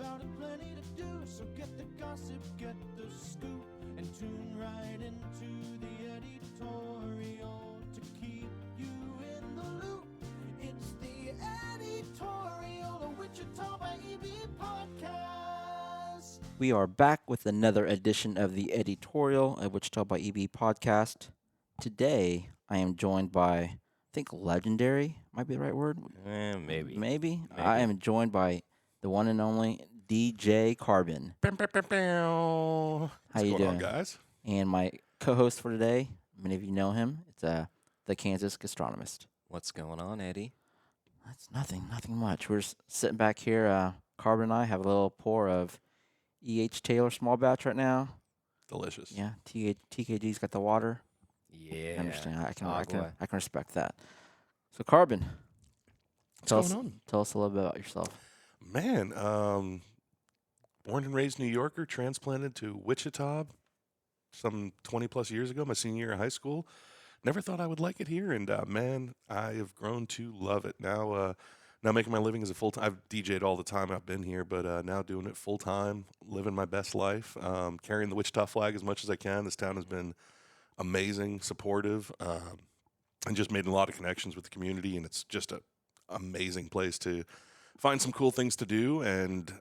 about it, plenty to do. So get the gossip, get the scoop, and tune right into the editorial to keep you in the loop. It's the editorial, a Wichita by EB podcast. We are back with another edition of the editorial at Wichita by EB podcast. Today, I am joined by, I think legendary might be the right word. Maybe. Maybe. I am joined by the one and only DJ Carbon. How How What's you going on, doing? guys? And my co-host for today, many of you know him. It's the Kansas gastronomist. What's going on, Eddie? That's nothing much. We're just sitting back here. Carbon and I have a little pour of E.H. Taylor small batch right now. Delicious. Yeah, TKG's got the water. Yeah. I understand. I can Agua. respect that. So, Carbon, What's going on? tell us a little bit about yourself. Man, born and raised New Yorker, transplanted to Wichita some 20 plus years ago, my senior year of high school. Never thought I would like it here, and man, I have grown to love it. Now making my living as a full-time, I've DJ'd all the time I've been here, but now doing it full-time, living my best life, carrying the Wichita flag as much as I can. This town has been amazing, supportive, and just made a lot of connections with the community, and it's just an amazing place to find some cool things to do and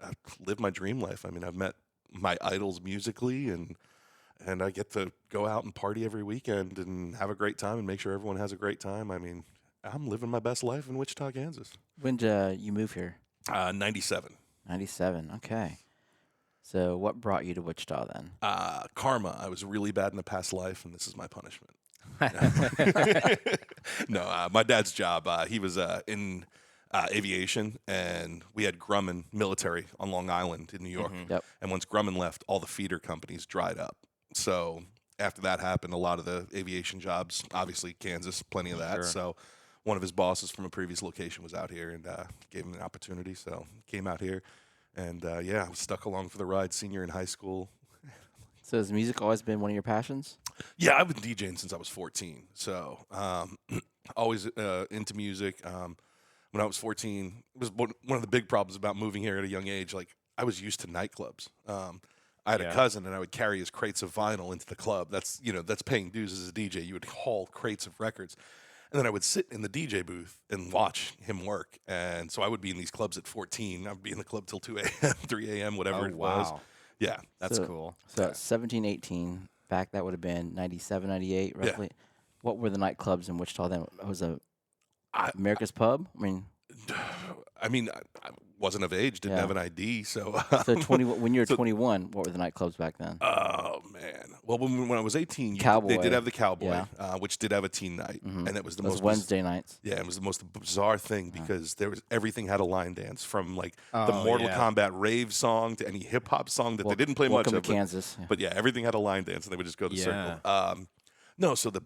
live my dream life. I mean, I've met my idols musically, and I get to go out and party every weekend and have a great time and make sure everyone has a great time. I mean, I'm living my best life in Wichita, Kansas. When did you move here? 97. 97. Okay. So, what brought you to Wichita then? Karma. I was really bad in a past life, and this is my punishment. No, my dad's job, he was in aviation, and we had Grumman military on Long Island in New York. Yep. And once Grumman left, all the feeder companies dried up. So after that happened, a lot of the aviation jobs, obviously Kansas, plenty of that. Sure. So one of his bosses from a previous location was out here and gave him an opportunity. So came out here, and I was stuck along for the ride senior in high school. So, has music always been one of your passions? Yeah, I've been DJing since I was 14. So always into music. When I was 14, it was one of the big problems about moving here at a young age. Like, I was used to nightclubs. I had a Yeah. cousin, and I would carry his crates of vinyl into the club. That's paying dues as a DJ. You would haul crates of records. And then I would sit in the DJ booth and watch him work. And so I would be in these clubs at 14. I would be in the club till 2 a.m., 3 a.m., whatever Oh, it was. wow. Yeah. That's So- cool. So, 17, 18, back that would have been 97, 98, Yeah. roughly. What were the nightclubs in Wichita then? Was I- America's Pub? I mean, I mean, I wasn't of age, didn't Yeah. have an ID. So, so 20, when you were So- 21, what were the nightclubs back then? Oh man! Well, when I was 18, they Cowboy. did have the Cowboy, Yeah. which did have a teen night, Mhm. and it was the Those most Wednesday nights. Yeah, it was the most bizarre thing because everything had a line dance from like the Oh, Mortal yeah. Kombat rave song to any hip hop song that Wel- they didn't play much Welcome of. to Kansas. But yeah, everything had a line dance, and they would just go the Yeah. circle. No, so the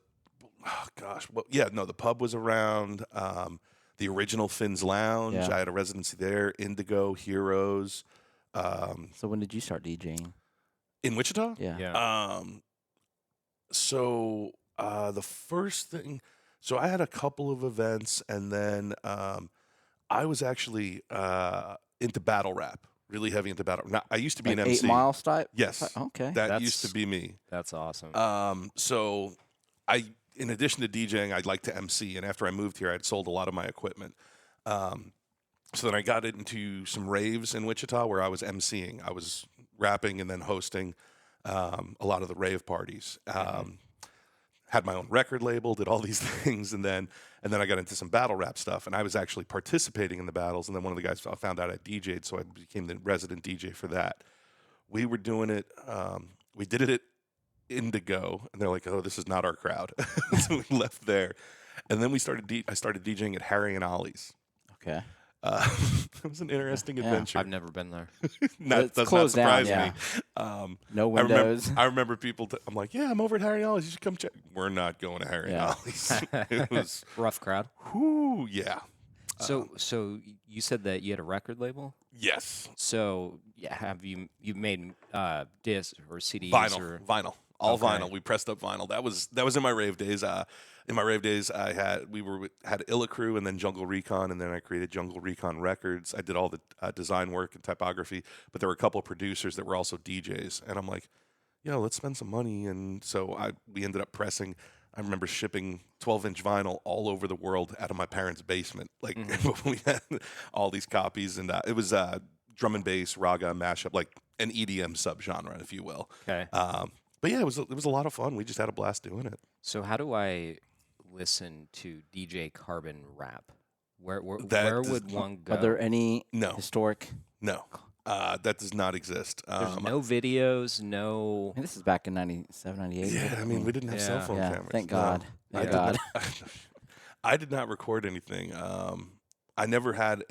the pub was around. The original Finn's Lounge. Yeah. I had a residency there. Indigo, Heroes. So, when did you start DJing? In Wichita. Yeah. Yeah. So the first thing, so I had a couple of events, and then I was actually into battle rap, really heavy into battle. Now, I used to be Like an 8 MC. Mile type? Yes, Okay. that used to That's- be me. That's awesome. So in addition to DJing, I'd like to MC, and after I moved here, I'd sold a lot of my equipment. So then I got into some raves in Wichita where I was MCing. I was rapping and then hosting a lot of the rave parties. Had my own record label, did all these things, and then I got into some battle rap stuff, and I was actually participating in the battles. And then one of the guys found out I DJ'd, so I became the resident DJ for that. We were doing it. We did it at Indigo, and they're like, "Oh, this is not our crowd," so we left there. And then I started DJing at Harry and Ollie's. Okay. It was an interesting Yeah. adventure. I've never been there. It's Does not closed down, surprise yeah. me. No I remember, windows. I remember people. I'm like, yeah, I'm over at Harry and Ollie's. You should come check. We're not going to Harry Yeah. and Ollie's. It was, Rough crowd. whew, yeah, So you said that you had a record label. yes, So yeah, have you made discs or CDs vinyl, or vinyl, all Okay. vinyl. We pressed up vinyl. That was in my rave days. in my rave days, had Illa Crew and then Jungle Recon, and then I created Jungle Recon Records. I did all the design work and typography, but there were a couple of producers that were also DJs, and I'm like, yo, let's spend some money. And so we ended up pressing. I remember shipping 12-inch vinyl all over the world out of my parents' basement. Like we had all these copies, and it was drum and bass, raga, mashup, like an EDM subgenre, if you will. Okay. But yeah, it was a lot of fun. We just had a blast doing it. So how do I listen to DJ Carbon rap? Where That where does would one go? Are there any No. historic? No, that does not exist. There's no videos, no. I mean, this is back in 97, 98. Yeah, I mean, we didn't have cell Yeah. phone Yeah, cameras. thank no. God. I Thank did God. not- I did not record anything. I never had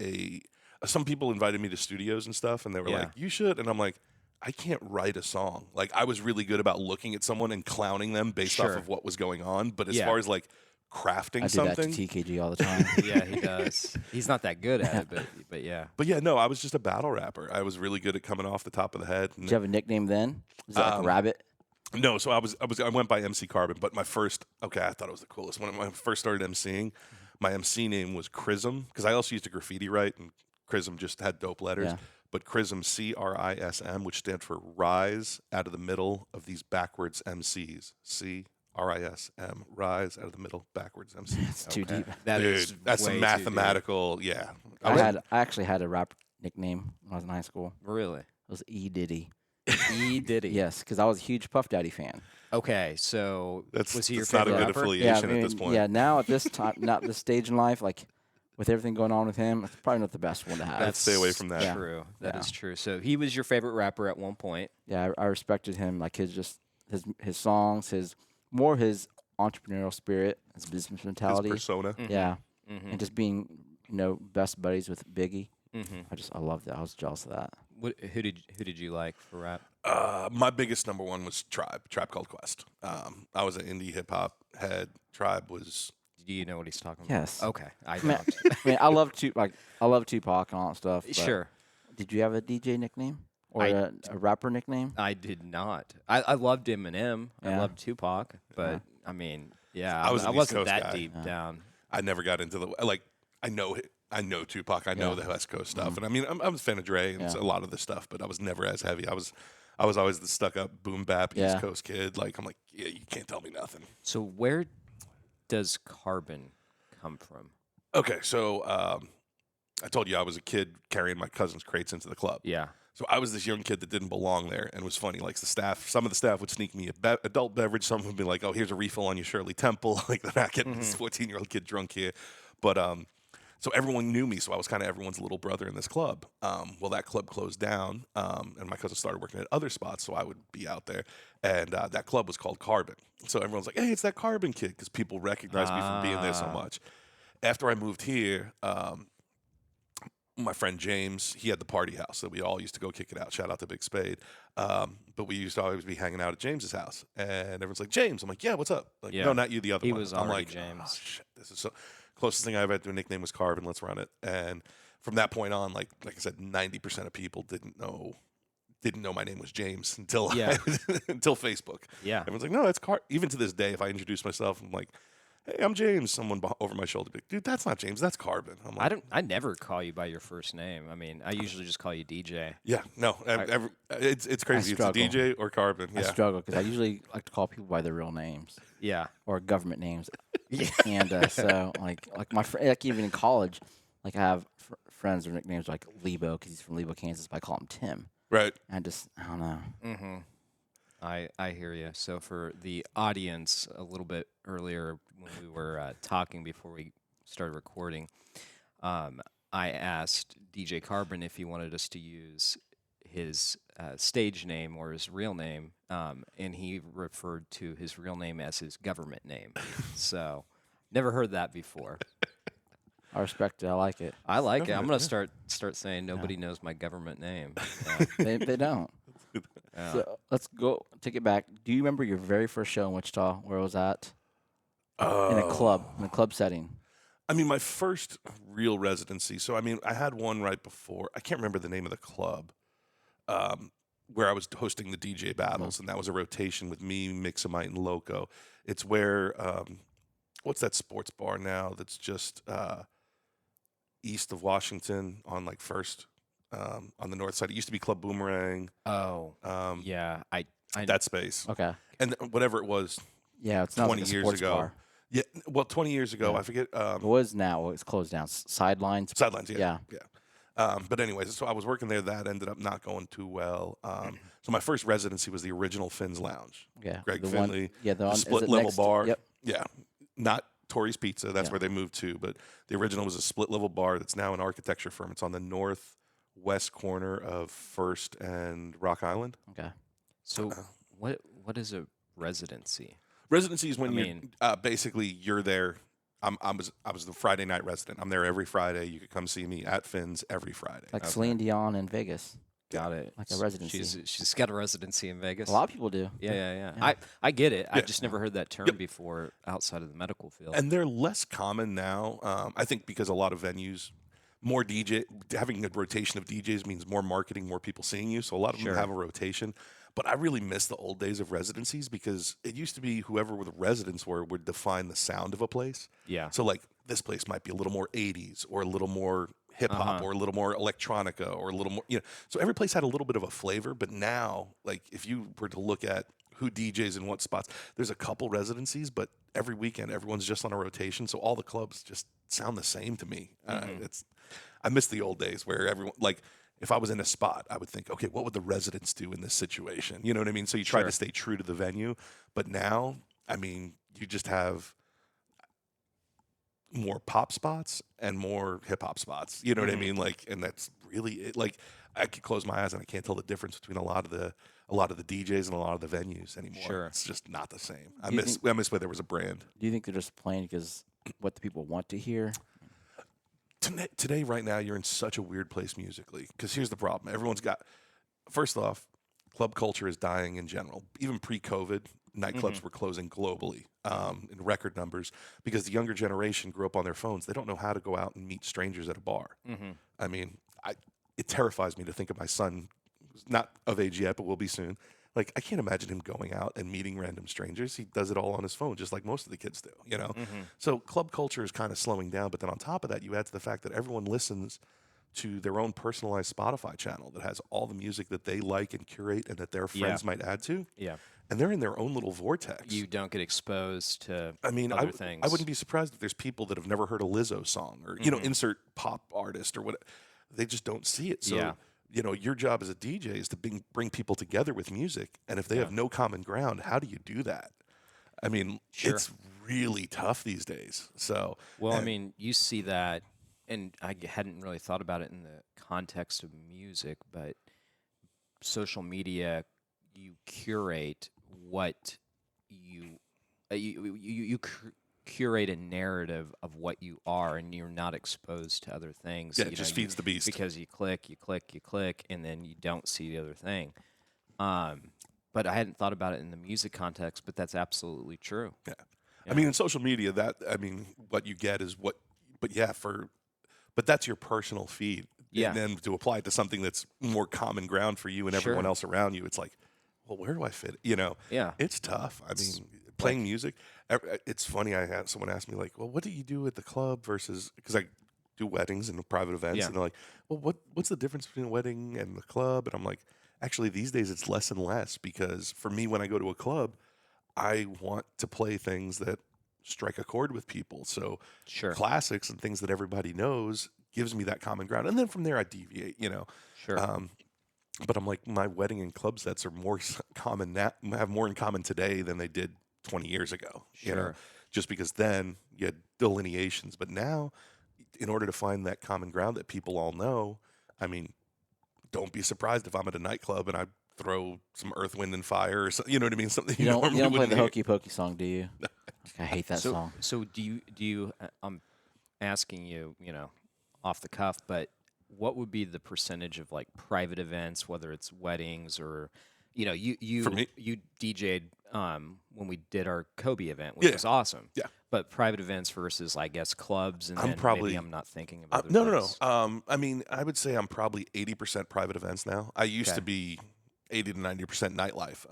some people invited me to studios and stuff, and they were Yeah. like, "You should," and I'm like, I can't write a song. Like, I was really good about looking at someone and clowning them based off Sure. of what was going on, but as Yeah. far as like crafting I do that to something, TKG all the time. Yeah, he does. He's not that good at it, but yeah. but yeah, no, I was just a battle rapper. I was really good at coming off the top of the head. Did you have a nickname then? Was it like Rabbit? No, so I went by MC Carbon, but I thought it was the coolest. When I first started MCing, my MC name was Chrism, because I also used to graffiti write, and Chrism just had dope letters. Yeah. But Chrism, CRISM, which stands for Rise Out of the Middle of These Backwards MCs. CRISM, Rise Out of the Middle Backwards MCs. It's too deep. That Dude, is that's way some too mathematical, yeah. I actually had a rap nickname when I was in high school. deep. Really. It was E Diddy. E Diddy. Yes, because I was a huge Puff Daddy fan. Okay, so was he your That's not a favorite good rapper? affiliation at this point. Yeah, now at this time, not this stage in life, like with everything going on with him, it's probably not the best one to have. I'd stay away from that. Yeah. True. That is Yeah. true. So he was your favorite rapper at one point. Yeah, I respected him, like his songs, his entrepreneurial spirit, his business His mentality. persona. Yeah, Mm-hmm. and just being best buddies with Biggie. Mm-hmm. I loved that. I was jealous of that. Who did you like for rap? My biggest number one was Tribe Called Quest. I was an indie hip hop head. Tribe was Do you know what he's talking Yes. about? Okay, I Man, don't. I mean, I love Tupac and all that stuff. but Sure. Did you have a DJ nickname or I- a rapper nickname? I did not. I loved Eminem. I Yeah. loved Tupac, but I mean, yeah, I was an East wasn't Coast that guy. deep down. I never got into the like. I know Tupac. I know Yeah. the West Coast stuff, and I mean I'm a fan of Dre and Yeah. a lot of the stuff, but I was never as heavy. I was always the stuck up boom bap Yeah. East Coast kid. Like I'm like, yeah, you can't tell me nothing. So where does Carbon come from? Okay, so I told you I was a kid carrying my cousin's crates into the club. Yeah. So I was this young kid that didn't belong there, and it was funny. Like some of the staff would sneak me adult beverage. Some would be like, "Oh, here's a refill on your Shirley Temple." Like they're not getting this 14-year-old kid drunk here. But so everyone knew me, so I was kind of everyone's little brother in this club. Well, that club closed down, and my cousin started working at other spots, so I would be out there. And that club was called Carbon. So everyone's like, "Hey, it's that Carbon kid," because people recognized me from being there so much. After I moved here, my friend James, he had the party house, so we all used to go kick it out. Shout out to Big Spade. But we used to always be hanging out at James's house, and everyone's like, "James," I'm like, "Yeah, what's up?" Like, Yeah. "No, not you, the other He one." was I'm already like, James. "Oh, shit, this is so." Closest thing I ever had to a nickname was Carbon. Let's run it. And from that point on, like I said, 90% of people didn't know my name was James until Yeah. until Facebook. Yeah. Everyone's like, "No, that's Even to this day, if I introduce myself, I'm like, "Hey, I'm James." Someone over my shoulder, be like, "Dude, that's not James. That's Carbon." I'm like, I never call you by your first name. I mean, I usually just call you DJ. Yeah, no, it's crazy. It's a struggle. DJ or Carbon. I Yeah, struggle because I usually like to call people by their real names Yeah. or government names. And so like my like even in college, like I have friends with nicknames like Lebo because he's from Lebo, Kansas. But I call him Tim. right. And I don't know. Mm-hmm. I hear you. So for the audience, a little bit earlier when we were talking before we started recording, I asked DJ Carbon if he wanted us to use his stage name or his real name, and he referred to his real name as his government name. So never heard that before. I respect it. I like it. I like it. I'm gonna start saying nobody knows my government name. They don't. Yeah. So let's go take it back. Do you remember your very first show in Wichita? Where it was at? In a club setting. I mean, my first real residency. So, I mean, I had one right before. I can't remember the name of the club, where I was hosting the DJ battles, and that was a rotation with me, Mixamite, and Loco. It's where what's that sports bar now that's just east of Washington on like First on the north side. It used to be Club Boomerang. Oh, Um, yeah. I that space. Okay. And whatever it was, Yeah, it's not 20 like a years sports ago. bar. Yeah, well, 20 years ago, Yeah. I forget. It was now. It's closed down. Sidelines. Sidelines, yeah. Yeah. But anyways, so I was working there. That ended up not going too well. So my first residency was the original Finn's Lounge. Yeah. Greg the Finley, One, yeah, the the one, is split it level next bar. Yep. Yeah, not Tori's Pizza. That's Yeah. where they moved to. But the original was a split level bar that's now an architecture firm. It's on the northwest corner of First and Rock Island. Okay. So what is a residency? Residency is when I you mean- basically you're there. I was the Friday night resident. I'm there every Friday. You could come see me at Finn's every Friday. Like Okay. Celine Dion in Vegas. Got it. Like a S- residency. She's got a residency in Vegas. A lot of people do. Yeah. Yeah. I get it. I Yeah. just never heard that term Yep. before outside of the medical field. And they're less common now. I think because a lot of venues, more having a rotation of DJs means more marketing, more people seeing you. So a lot of Sure. them have a rotation. But I really miss the old days of residencies because it used to be whoever the residents were would define the sound of a place. yeah. So like this place might be a little more 80s or a little more hip hop or a little more electronica or a little more, so every place had a little bit of a flavor. But now, like if you were to look at who DJs in what spots, there's a couple residencies, but every weekend everyone's just on a rotation. So all the clubs just sound the same to me. I miss the old days where everyone, like if I was in a spot, I would think, okay, what would the residents do in this situation? You know what I mean? So you try Sure. to stay true to the venue. But now, I mean, you just have more pop spots and more hip hop spots. You know what I mean? Like, and that's really it. Like, I could close my eyes and I can't tell the difference between a lot of the DJs and a lot of the venues anymore. Sure. It's just not the same. I Do you miss where there was a brand. Do you think they're just playing because what the people want to hear? Today, right now, you're in such a weird place musically. Because here's the problem: everyone's got. First off, club culture is dying in general. Even pre-COVID, nightclubs were closing globally in record numbers because the younger generation grew up on their phones. They don't know how to go out and meet strangers at a bar. I mean, it terrifies me to think of my son, who's not of age yet, but will be soon. Like, I can't imagine him going out and meeting random strangers. He does it all on his phone, just like most of the kids do, So club culture is kind of slowing down. But then on top of that, you add to the fact that everyone listens to their own personalized Spotify channel that has all the music that they like and curate and that their friends might add to. Yeah. And they're in their own little vortex. You don't get exposed to I mean, other things. I wouldn't be surprised if there's people that have never heard a Lizzo song or, insert pop artist or what. They just don't see it. So, Yeah. Your job as a DJ is to bring people together with music. And if they have no common ground, how do you do that? I mean, Sure. it's really tough these days. So, Well, I and- mean, you see that, and hadn't really thought about it in the context of music, but social media, you curate what you curate a narrative of what you are, and you're not exposed to other things. Yeah, it just feeds the beast. Because you click, and then you don't see the other thing. But I hadn't thought about it in the music context, but that's absolutely true. Yeah. I mean, in social media, what you get is what, but that's your personal feed. Yeah. And then to apply it to something that's more common ground for you and everyone Sure. else around you, it's like, well, where do I fit? Yeah. It's tough. I mean, playing music, it's funny. I had someone ask me, like, well, what do you do at the club versus, because I do weddings and private events. Yeah. And they're like, well, what's the difference between a wedding and the club? And I'm like, actually, these days it's less and less because for me, when I go to a club, I want to play things that strike a chord with people. So Sure. classics and things that everybody knows gives me that common ground. And then from there, I deviate, Sure. But I'm like, my wedding and club sets are more common now, have more in common today than they did 20 years ago. Sure. Just because then you had delineations. But now, in order to find that common ground that people all know, I mean, don't be surprised if I'm at a nightclub and I throw some Earth, Wind, and Fire or something. You know what I mean? Something You don't normally play wouldn't the hear. Hokey Pokey song, do you? I hate that song. So do you? I'm asking you, off the cuff, but what would be the percentage of like private events, whether it's weddings or, you For me? you DJ'd when we did our Kobe event, which Yeah. was awesome. Yeah. But private events versus, I guess, clubs, and I'm then probably- maybe I'm not thinking of other No. things. I mean, I would say I'm probably 80% private events now. I used Okay. to be 80 to 90% nightlife.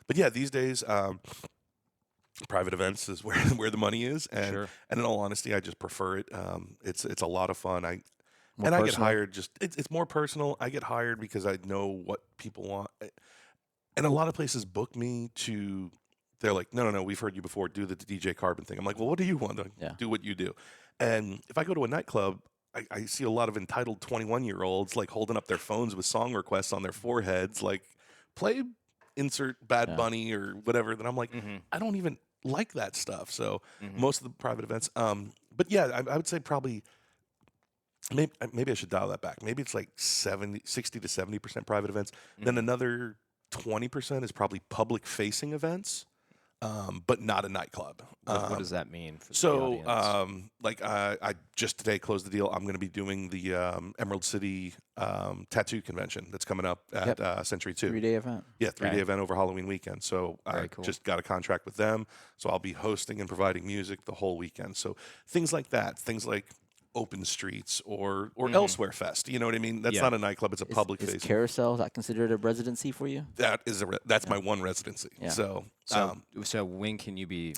But yeah, these days, private events is where where the money is, and Sure. and in all honesty, I just prefer it. It's a lot of fun. More And I get personal? hired just it's more personal. I get hired because I know what people want. And a lot of places book me to they're like, no, we've heard you before, do the DJ Carbon thing. I'm like, well, what do you want? They're like, Yeah. do what you do. And if I go to a nightclub, I see a lot of entitled 21-year-olds like holding up their phones with song requests on their foreheads, like play insert Bad Yeah. Bunny or whatever. That I'm like, Mhm. I don't even like that stuff. So Mhm. most of the private events, but yeah, I would say probably maybe I should dial that back. Maybe it's like 60 to 70% private events. Then Mhm. another 20% is probably public facing events, but not a nightclub. What does that mean for the So, audience? like I just today closed the deal. I'm going to be doing the Emerald City Tattoo Convention that's coming up at Century 2. 3-day event. Yeah, 3-day Okay. event over Halloween weekend. So I Very cool. just got a contract with them. So I'll be hosting and providing music the whole weekend. So things like that, things like Open Streets or Elsewhere Fest. You know what I mean? That's Yeah. not a nightclub; it's a public Is facing. Carousel, is that considered a residency for you? That's my one residency. Yeah. So, So when can you be?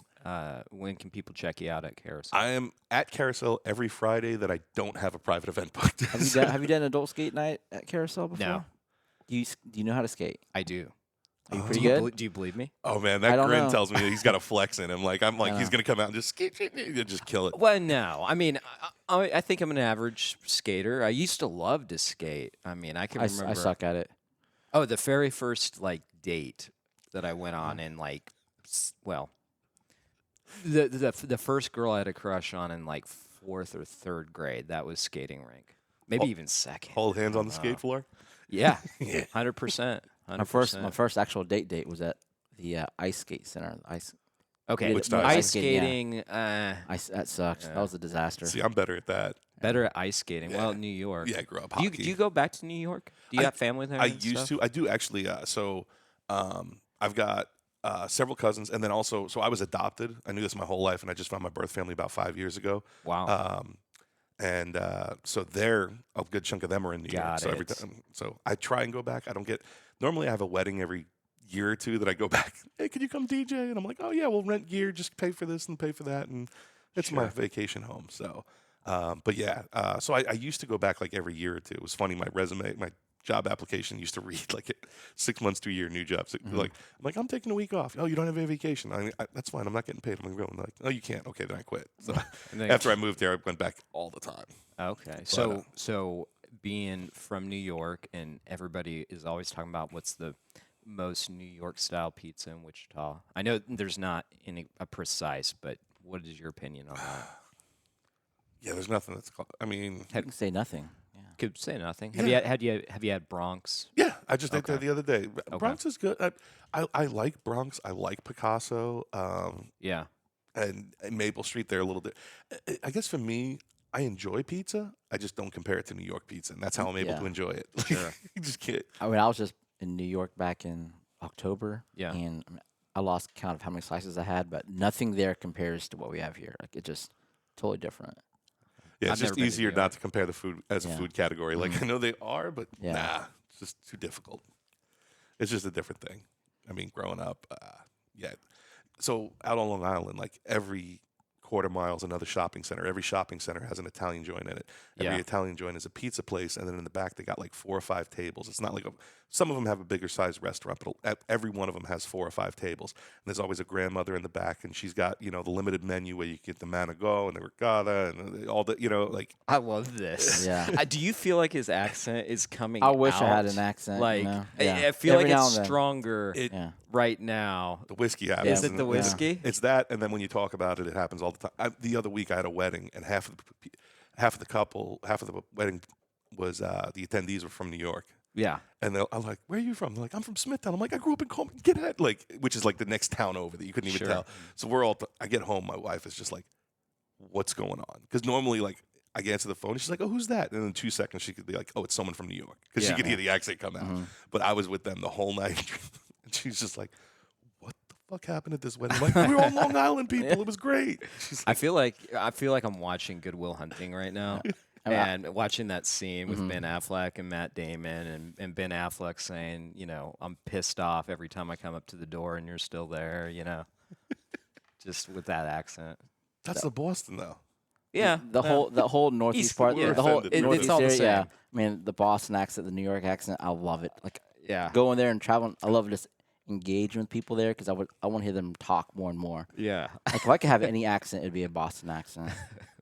When can people check you out at Carousel? I am at Carousel every Friday that I don't have a private event booked. Have you done adult skate night at Carousel before? No. Do you know how to skate? I do. Are you Oh. pretty Do you, good? do you believe me? Oh man, I that don't grin know. tells me that he's got a flex in him. I'm like, I he's know. gonna come out and just skate, just kill it. Well, no. I mean, I think I'm an average skater. I used to love to skate. I mean, I can remember. I suck at it. Oh, the very first like date that I went on in like, well, the first girl I had a crush on in like 4th or 3rd grade. That was skating rink, maybe even 2nd. Hold hands I on the don't skate know. floor. Yeah, Yeah. 100%. My first actual date was at the ice skate center. Okay, Which no, time? ice skating, yeah. skating. That sucks. Yeah. That was a disaster. See, I'm better at that. Better at ice skating. Well, Yeah. New York. Yeah, I grew up Do hockey. you go back to New York? Do you I- have family there? I and used stuff? to. I do actually. I've got several cousins, and then also, so I was adopted. I knew this my whole life, and I just found my birth family about 5 years ago. Wow. So they're a good chunk of them are in New York. Got So every it. time, so I try and go back. I don't get. Normally, I have a wedding every year or two that I go back. Hey, can you come DJ? And I'm like, oh yeah, we'll rent gear, just pay for this and pay for that, and it's my Sure. vacation home. So, but yeah, so I used to go back like every year or two. It was funny. My resume, my job application used to read like 6 months to a year, new jobs. Like I'm taking a week off. Oh, you don't have any vacation? That's fine. I'm not getting paid. I'm going. Like, oh, you can't. Okay, then I quit. So And then- after I moved there, I went back all the time. Okay. So being from New York and everybody is always talking about what's the most New York style pizza in Wichita. I know there's not a precise, but what is your opinion on that? Yeah, there's nothing that's called. I mean, You can say nothing. Yeah. Could say nothing. Yeah. Have you had Bronx? yeah, I just ate there Okay. the other day. Bronx is good. I like Bronx. I like Picasso. Yeah. And Maple Street there a little bit. I guess for me, I enjoy pizza. I just don't compare it to New York pizza, and that's how I'm able Yeah. to enjoy it. Sure. You just can't. I mean, I was just in New York back in October. Yeah. And I lost count of how many slices I had, but nothing there compares to what we have here. Like, it's just totally different. Yeah, I've it's never just been to easier New not York. to compare the food as a Yeah. food category. Like I know they are, but Yeah. nah, it's just too difficult. It's just a different thing. I mean, growing up, yeah. So out on Long Island, like every quarter mile is another shopping center. Every shopping center has an Italian joint in it. Every Yeah. Italian joint is a pizza place, and then in the back they got like 4 or 5 tables. It's not like some of them have a bigger size restaurant, but every one of them has 4 or 5 tables. And there's always a grandmother in the back, and she's got the limited menu where you get the manigo and the ricotta and all the like. I love this. Yeah. Do you feel like his accent is coming I wish I had out? an accent. Like, you know? I Yeah. feel Every like now it's and then. stronger It- Yeah. right now. The whiskey happens. Is it the and- whiskey? It's that, and then when you talk about it, it happens all the time. The other week, I had a wedding, and half of the wedding was the attendees were from New York, Yeah. and I'm like, "Where are you from?" They're like, "I'm from Smithtown." I'm like, "I grew up in Coleman." Get at which is like the next town over that you couldn't even Sure. tell. So we're all. I get home, my wife is just like, "What's going on?" Because normally, like, I answer the phone, and she's like, "Oh, who's that?" And in 2 seconds, she could be like, "Oh, it's someone from New York," because Yeah. she could hear the accent come out. Mhm. But I was with them the whole night, and she's just like, "What the fuck happened at this wedding?" I'm like, we're all Long Island people. It was great. She's I feel like I'm watching Good Will Hunting right now. I mean, I- And watching that scene with Mhm. Ben Affleck and Matt Damon and Ben Affleck saying, I'm pissed off every time I come up to the door and you're still there, just with that accent. That's the Boston though. Yeah, The whole northeast part, yeah. the whole Offended. northeast It's all the area. Yeah, same. I mean the Boston accent, the New York accent. I love it. Like yeah, going there and traveling. I love just engaging with people there because I want to hear them talk more and more. yeah. Like if I could have any accent, it'd be a Boston accent.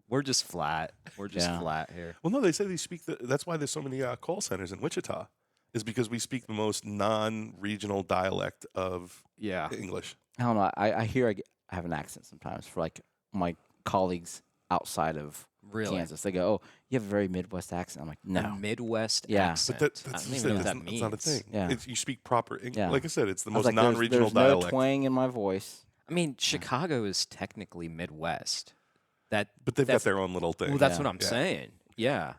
We're just flat. We're just Yeah. flat here. Well, no, they say they speak. That's why there's so many call centers in Wichita, is because we speak the most non-regional dialect of Yeah. English. I don't know. I hear I have an accent sometimes for like my colleagues outside of Really? Kansas. They go, "Oh, you have a very Midwest accent." I'm like, A "No." Midwest Yeah. accent. But I that's, don't just even know it. what that That's means. not a thing. Yeah. You speak proper English. Yeah. Like I said, it's the I was most like, "There's- non-regional there's no dialect. twang in my voice. I mean, Chicago is technically Midwest. That, But they've got that's- their own little thing. Well, that's Yeah. what I'm Yeah. saying. Yeah.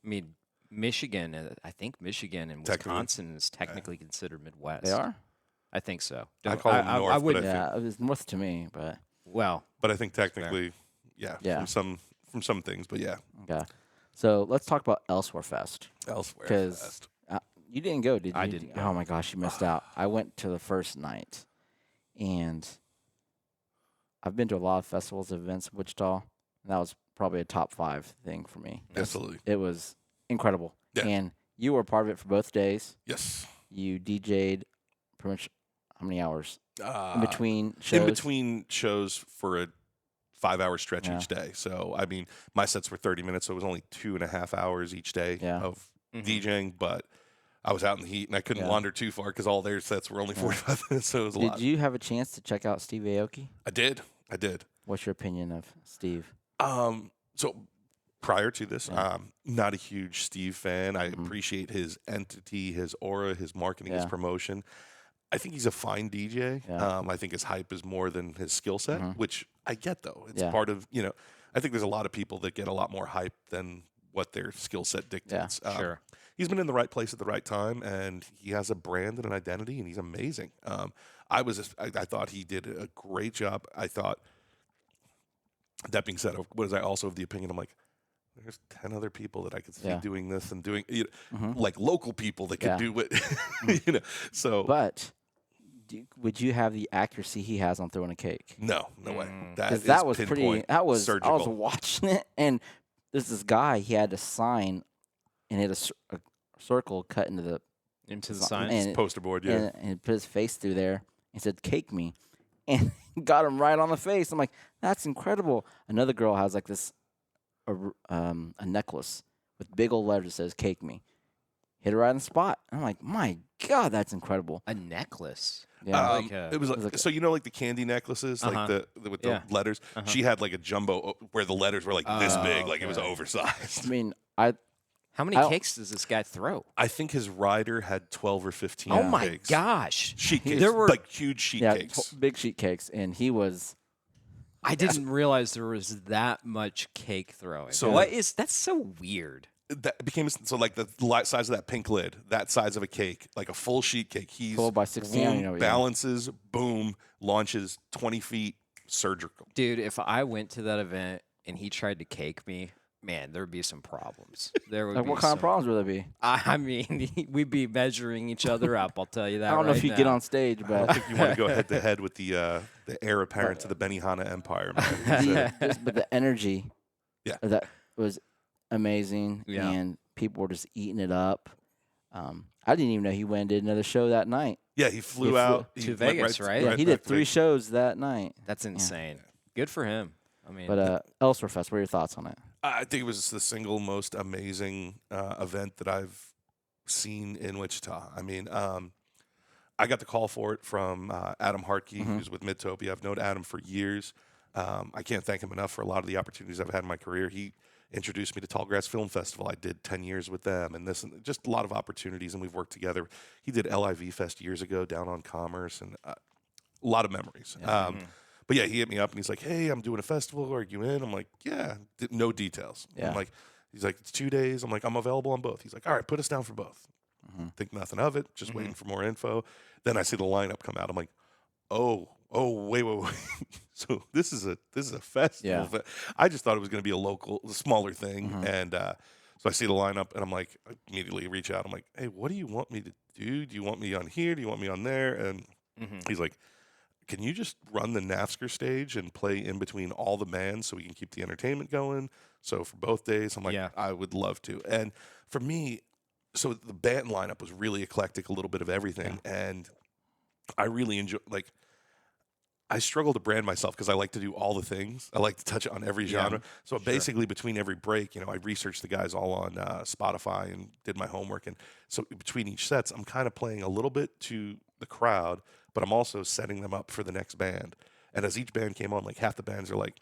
I mean, Michigan. I think Michigan and Technically. Wisconsin is technically considered Midwest. They are. I think so. I call them north, but wouldn't. I Yeah, it was north to me, but Well, But I think technically, yeah, Yeah. from some things, but yeah, okay. So let's talk about Elsewhere Fest elsewhere. because fast. you didn't go, did you? I didn't go. Oh my gosh, you missed out. I went to the first night, and I've been to a lot of festivals, events in Wichita. And that was probably a top 5 thing for me. Absolutely, It was incredible, Yeah. and you were a part of it for both days. yes. You DJ'd pretty much how many hours Uh, in between shows? in between shows for a 5-hour stretch Yeah. each day. So I mean, my sets were 30 minutes, so it was only 2.5 hours each day Yeah. of Mhm. DJing. But I was out in the heat, and I couldn't Yeah. wander too far because all their sets were only Yeah. 45 minutes, so it was a lot. Did you have a chance to check out Steve Aoki? I did. What's your opinion of Steve? So prior to this, Yeah. not a huge Steve fan. I Mhm. appreciate his entity, his aura, his marketing, his Yeah. promotion. I think he's a fine DJ. Yeah. I think his hype is more than his skill set, Mhm. which I get though. It's Yeah. part of, I think there's a lot of people that get a lot more hype than what their skill set dictates. Sure. He's been in the right place at the right time, and he has a brand and an identity, and he's amazing. I thought he did a great job. I thought, that being said, was I also of the opinion, I'm like, there's 10 other people that I could see Yeah. doing this and doing, Mhm. like local people that could Yeah. do it, So But would you have the accuracy he has on throwing a cake? no way. Mm. That Because is that was pretty. pinpoint, That was. I was surgical. watching it, and there's this guy. He had a sign, and he had a circle cut into the Into the So- sign. and- poster board, yeah. and he put his face through there and said, "Cake me," and got him right on the face. I'm like, that's incredible. Another girl has like this, a necklace with big old letters that says "Cake me." Hit her right on the spot. I'm like, my God, that's incredible. A necklace. Yeah. like a- It was was like so like the candy necklaces, like Uh-huh. the with Yeah. the letters. Uh-huh. She had like a jumbo where the letters were like this big, like it was okay. oversized. I mean, How many I don't- cakes does this guy throw? I think his rider had 12 or 15. Oh my cakes. gosh. Sheet He- cakes, There were- like huge sheet yeah, cakes. big sheet cakes, and he was. I didn't realize there was that much cake throwing. So- That's so weird. That became so like the size of that pink lid, that size of a cake, like a full sheet cake. He's 12 by 16, boom, you know what you mean. balances, boom, launches 20 feet, surgical. Dude, if I went to that event and he tried to cake me, man, there would be some problems. There would Like, be what kind of some- problems would there be? I mean, we'd be measuring each other up. I'll tell you that. I don't know if right you get now. on stage, I but don't think you want to go head to head with the heir apparent to the Benihana Empire. Man. but the energy, Yeah. that was amazing, Yeah. and people were just eating it up. I didn't even know he went and did another show that night. Yeah, he flew flew out to he went Vegas, right? Yeah, he did back to 3 Vegas. shows that night. That's insane. Good for him. I mean, But Elsewhere Fest, what are your thoughts on it? I think it was the single most amazing event that I've seen in Wichita. I mean, I got the call for it from Adam Hartke, Mhm. who's with Midtopia. I've known Adam for years. I can't thank him enough for a lot of the opportunities I've had in my career. He introduced me to Tallgrass Film Festival. I did 10 years with them, and just a lot of opportunities, and we've worked together. He did LIV Fest years ago down on Commerce, and a lot of memories. Yeah. But yeah, he hit me up and he's like, "Hey, I'm doing a festival. Are you in?" I'm like, "Yeah." No details. Yeah. I'm like, he's like, "It's 2 days." I'm like, "I'm available on both." He's like, "All right, put us down for both." Mhm. Think nothing of it. Just waiting for more info. Then I see the lineup come out. I'm like, "Oh, wait. So this is a festival." Yeah. I just thought it was going to be a local, smaller thing, Mhm. and so I see the lineup and I'm like, I immediately reach out. I'm like, "Hey, what do you want me to do? Do you want me on here? Do you want me on there?" And mhm. he's like, can you just run the NAFSCR stage and play in between all the bands so we can keep the entertainment going? So for both days, I'm like, Yeah. I would love to. And for me, so the band lineup was really eclectic, a little bit of everything. And I really enjoy, like, I struggle to brand myself because I like to do all the things. I like to touch on every Yeah, genre. So basically, between every break, I researched the guys all on Spotify and did my homework. And so between each sets, I'm kind of playing a little bit to the crowd, but I'm also setting them up for the next band. And as each band came on, like half the bands are like,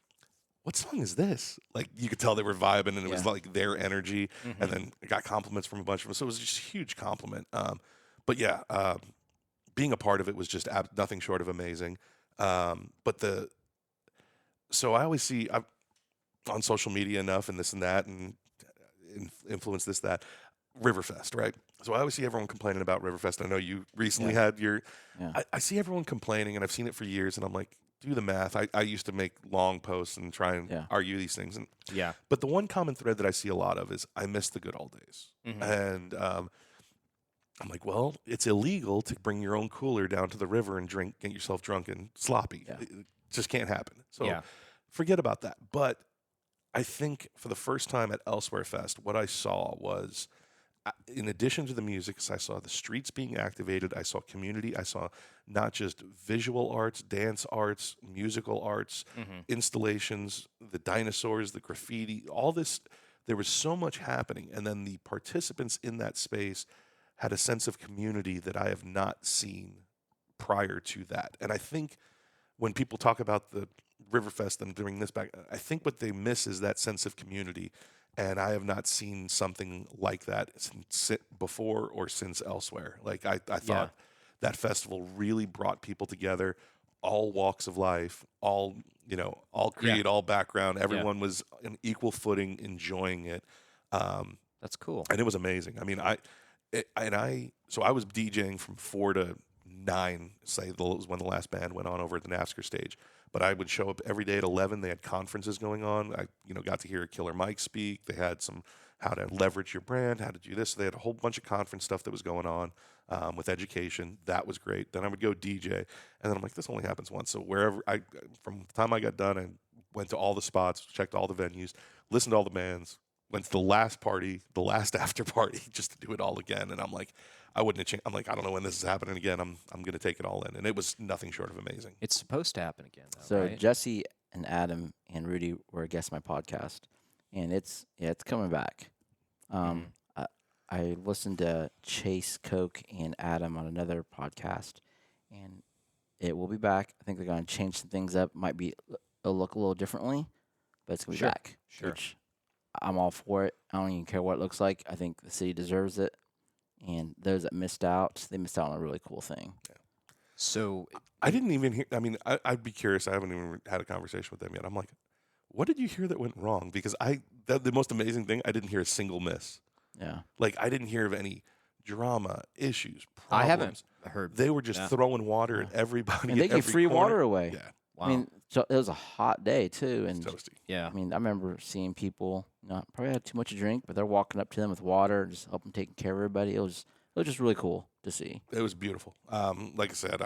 what song is this? Like you could tell they were vibing, and it was like their energy. And then I got compliments from a bunch of them. So it was just a huge compliment. But yeah, being a part of it was just nothing short of amazing. So I always see on social media enough and this and that and influence this, that, Riverfest, right? So I always see everyone complaining about Riverfest. I know you recently had your, I see everyone complaining, and I've seen it for years, and I'm like, do the math. I used to make long posts and try and argue these things. But the one common thread that I see a lot of is I miss the good old days. And I'm like, well, it's illegal to bring your own cooler down to the river and get yourself drunk and sloppy. It just can't happen. So forget about that. But I think for the first time at Elsewhere Fest, what I saw was, in addition to the music, I saw the streets being activated. I saw community. I saw not just visual arts, dance arts, musical arts, installations, the dinosaurs, the graffiti, all this. There was so much happening. And then the participants in that space had a sense of community that I have not seen prior to that. And I think when people talk about the Riverfest and bring this back, I think what they miss is that sense of community. And I have not seen something like that since before or since Elsewhere. Like I thought that festival really brought people together, all walks of life, all creed, all background. Everyone was on equal footing, enjoying it. That's cool. And it was amazing. I mean, so I was DJing from 4 to 9, was when the last band went on over at the NAFSCR stage. But I would show up every day at 11. They had conferences going on. I, got to hear Killer Mike speak. They had some how to leverage your brand, how to do this. So they had a whole bunch of conference stuff that was going on with education. That was great. Then I would go DJ, and then I'm like, this only happens once. So from the time I got done, I went to all the spots, checked all the venues, listened to all the bands, went to the last party, the last after party, just to do it all again. And I'm like, I wouldn't have changed. I'm like, I don't know when this is happening again. I'm going to take it all in. And it was nothing short of amazing. It's supposed to happen again, though, So right? Jesse and Adam and Rudy were a guest on my podcast, and it's coming back. I listened to Chase, Coke, and Adam on another podcast, and it will be back. I think they're going to change some things up. It'll look a little differently, but it's going to be back. Sure. Which I'm all for it. I don't even care what it looks like. I think the city deserves it. And those that missed out, they missed out on a really cool thing. So I didn't even hear. I mean, I'd be curious. I haven't even had a conversation with them yet. I'm like, what did you hear that went wrong? Because the most amazing thing, I didn't hear a single miss. Yeah. Like, I didn't hear of any drama, issues, problems. I haven't heard. They were just throwing water at everybody. And they at give every free corner. water away. Yeah, Wow. I mean, so it was a hot day, too. it's And toasty. yeah. I mean, I remember seeing people probably had too much to drink, but they're walking up to them with water, just helping taking care of everybody. It was just really cool to see. It was beautiful. Like I said,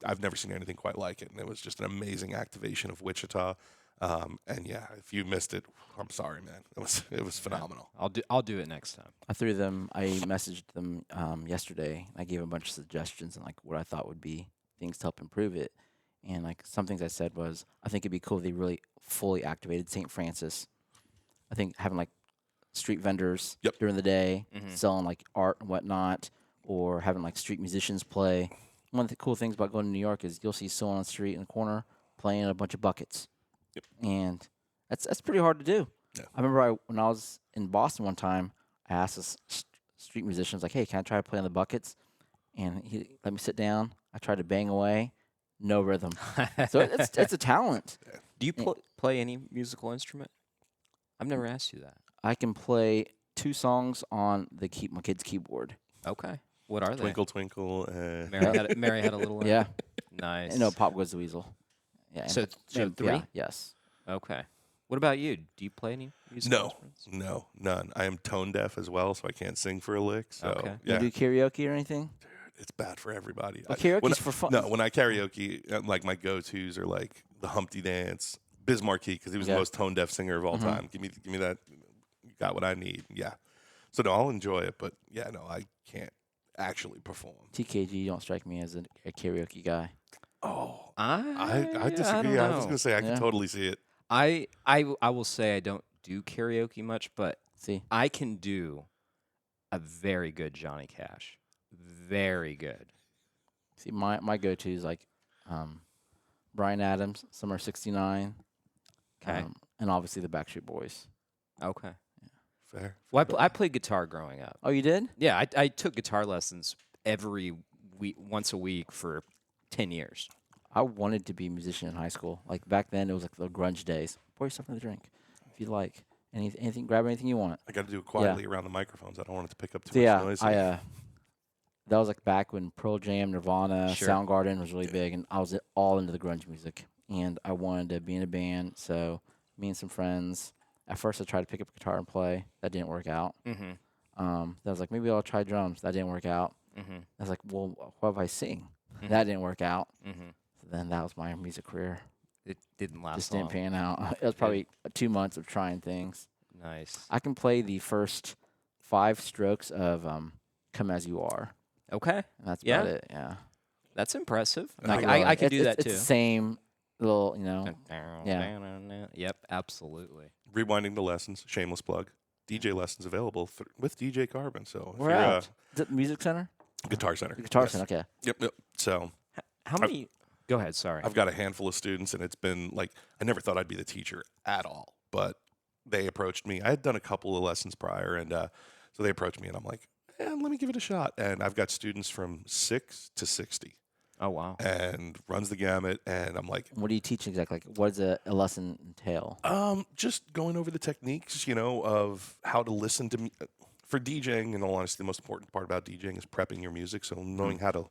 I've never seen anything quite like it, and it was just an amazing activation of Wichita. And yeah, if you missed it, I'm sorry, man. It was phenomenal. I'll do it next time. I messaged them yesterday. I gave a bunch of suggestions and like what I thought would be things to help improve it. And like some things I said was, I think it'd be cool if they really fully activated St. Francis. I think having like street vendors during the day selling like art and whatnot, or having like street musicians play. One of the cool things about going to New York is you'll see someone on the street in the corner playing a bunch of buckets. Yep. And that's pretty hard to do. Yeah. I remember when I was in Boston one time, I asked this street musician, like, hey, can I try to play on the buckets? And he let me sit down. I tried to bang away. No rhythm. So it's a talent. Do you play any musical instrument? I've never asked you that. I can play 2 songs on my kid's keyboard. Okay. What are Twinkle, twinkle. Mary had a little one? Yeah. Nice. No, Pop Goes the Weasel. Yeah. So 3? Yeah, yes. Okay. What about you? Do you play any musical instruments? No, none. I am tone deaf as well, so I can't sing for a lick. So Okay. yeah, You do karaoke or anything? It's bad for everybody. Well, When karaoke's for fun. No, when I karaoke, like my go-tos are like the Humpty Dance, Biz Markie, because he was the Yeah. most tone-deaf singer of all time. Give me that. You got what I need. Yeah. So no, I'll enjoy it, but yeah, no, I can't actually perform. TKG, you don't strike me as a karaoke guy. Oh, I I disagree. don't I was know. gonna say I Yeah. can totally see it. I will say I don't do karaoke much, but See, I can do a very good Johnny Cash. Very good. my go-to is like Bryan Adams, Summer '69, Okay. and obviously the Backstreet Boys. Okay. Fair. Well, I played guitar growing up. Oh, you did? Yeah, I took guitar lessons every week, once a week for 10 years. I wanted to be a musician in high school. Like back then, it was like the grunge days. Pour yourself another drink if you like. Anything, grab anything you want. I got to do it quietly around the microphones. I don't want it to pick up too So much yeah, noise. that was like back when Pearl Jam, Nirvana, Sure. Soundgarden was really big, and I was all into the grunge music. And I wanted to be in a band, so me and some friends. At first, I tried to pick up a guitar and play. That didn't work out. Mm-hmm. Then I was like, maybe I'll try drums. That didn't work out. Mm-hmm. I was like, well, what if I sing? That didn't work out. Mm-hmm. So then that was my music career. It didn't last Just long. didn't pan out. It was probably 2 months of trying things. Nice. I can play the first 5 strokes of "Come as You Are," Okay. and that's Yeah? about it. Yeah, That's impressive. Not Like, I really. can do It's- that it's too. the same little, Yep, absolutely. Rewinding the lessons, shameless plug. DJ lessons available with DJ Carbon. So if We're you're out. Is it Music Center? Guitar Center. Guitar yes. Center. Okay. Yep. So How many? Go ahead. Sorry. I've got a handful of students, and it's been like I never thought I'd be the teacher at all, but they approached me. I had done a couple of lessons prior, and so they approached me, and I'm like, let me give it a shot. And I've got students from 6 to 60, Oh wow. and runs the gamut. And I'm like, What do you teach exactly? Like, what does a lesson entail? just going over the techniques, of how to listen to me. For DJing, in all honesty, the most important part about DJing is prepping your music. So knowing how to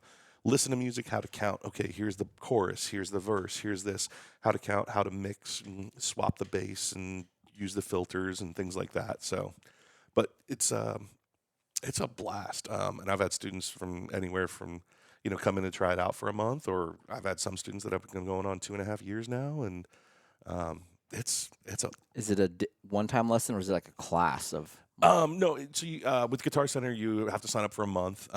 listen to music, how to count. Okay, here's the chorus, here's the verse, here's this. How to count, how to mix, and swap the bass, and use the filters and things like that. So, but it's a blast. And I've had students from anywhere from come in and try it out for a month, or I've had some students that have been going on 2.5 years now, and it's a Is it a one-time lesson or is it like a class of? no. So with Guitar Center, you have to sign up for a month.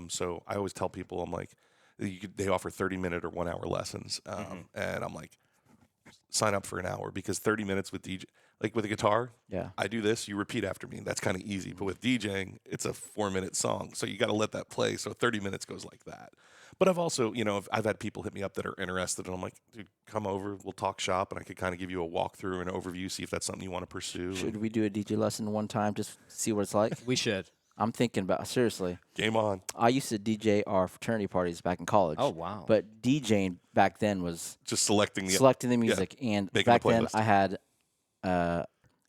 So I always tell people, I'm like, they offer 30-minute or 1-hour lessons, and I'm like, sign up for an hour, because 30 minutes with DJ, like with a guitar, Yeah. I do this, you repeat after me. That's kind of easy. But with DJing, it's a 4-minute song, so you got to let that play. So 30 minutes goes like that. But I've also, I've had people hit me up that are interested, and I'm like, dude, come over, we'll talk shop, and I could kind of give you a walkthrough and an overview, see if that's something you want to pursue. Should we do a DJ lesson one time just to see what it's like? We should. I'm thinking about seriously. Game on. I used to DJ our fraternity parties back in college. Oh wow. But DJing back then was Just selecting the selecting the music, and making a back then playlist.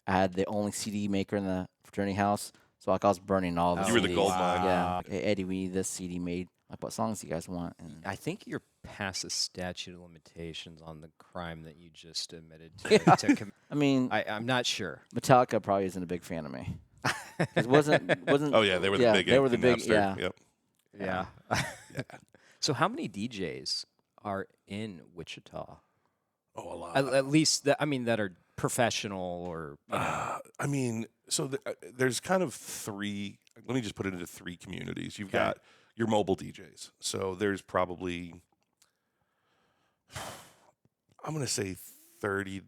I had the only CD maker in the fraternity house, so like I was burning all the CDs. You were the gold mine. Yeah, like, hey, Eddie, we need this CD made. Like, what songs do you guys want? And I think you're past the statute of limitations on the crime that you just admitted to. I mean, I'm not sure. Metallica probably isn't a big fan of me. It wasn't. Oh yeah, they were the yeah, big. They were the in big. Napster. Yeah. Yep. Yeah. Yeah. So how many DJs are in Wichita? Oh, a lot. At least that are professional or I mean, so there's kind of 3. Let me just put it into 3 communities. You've got your mobile DJs. So there's probably, I'm going to say 30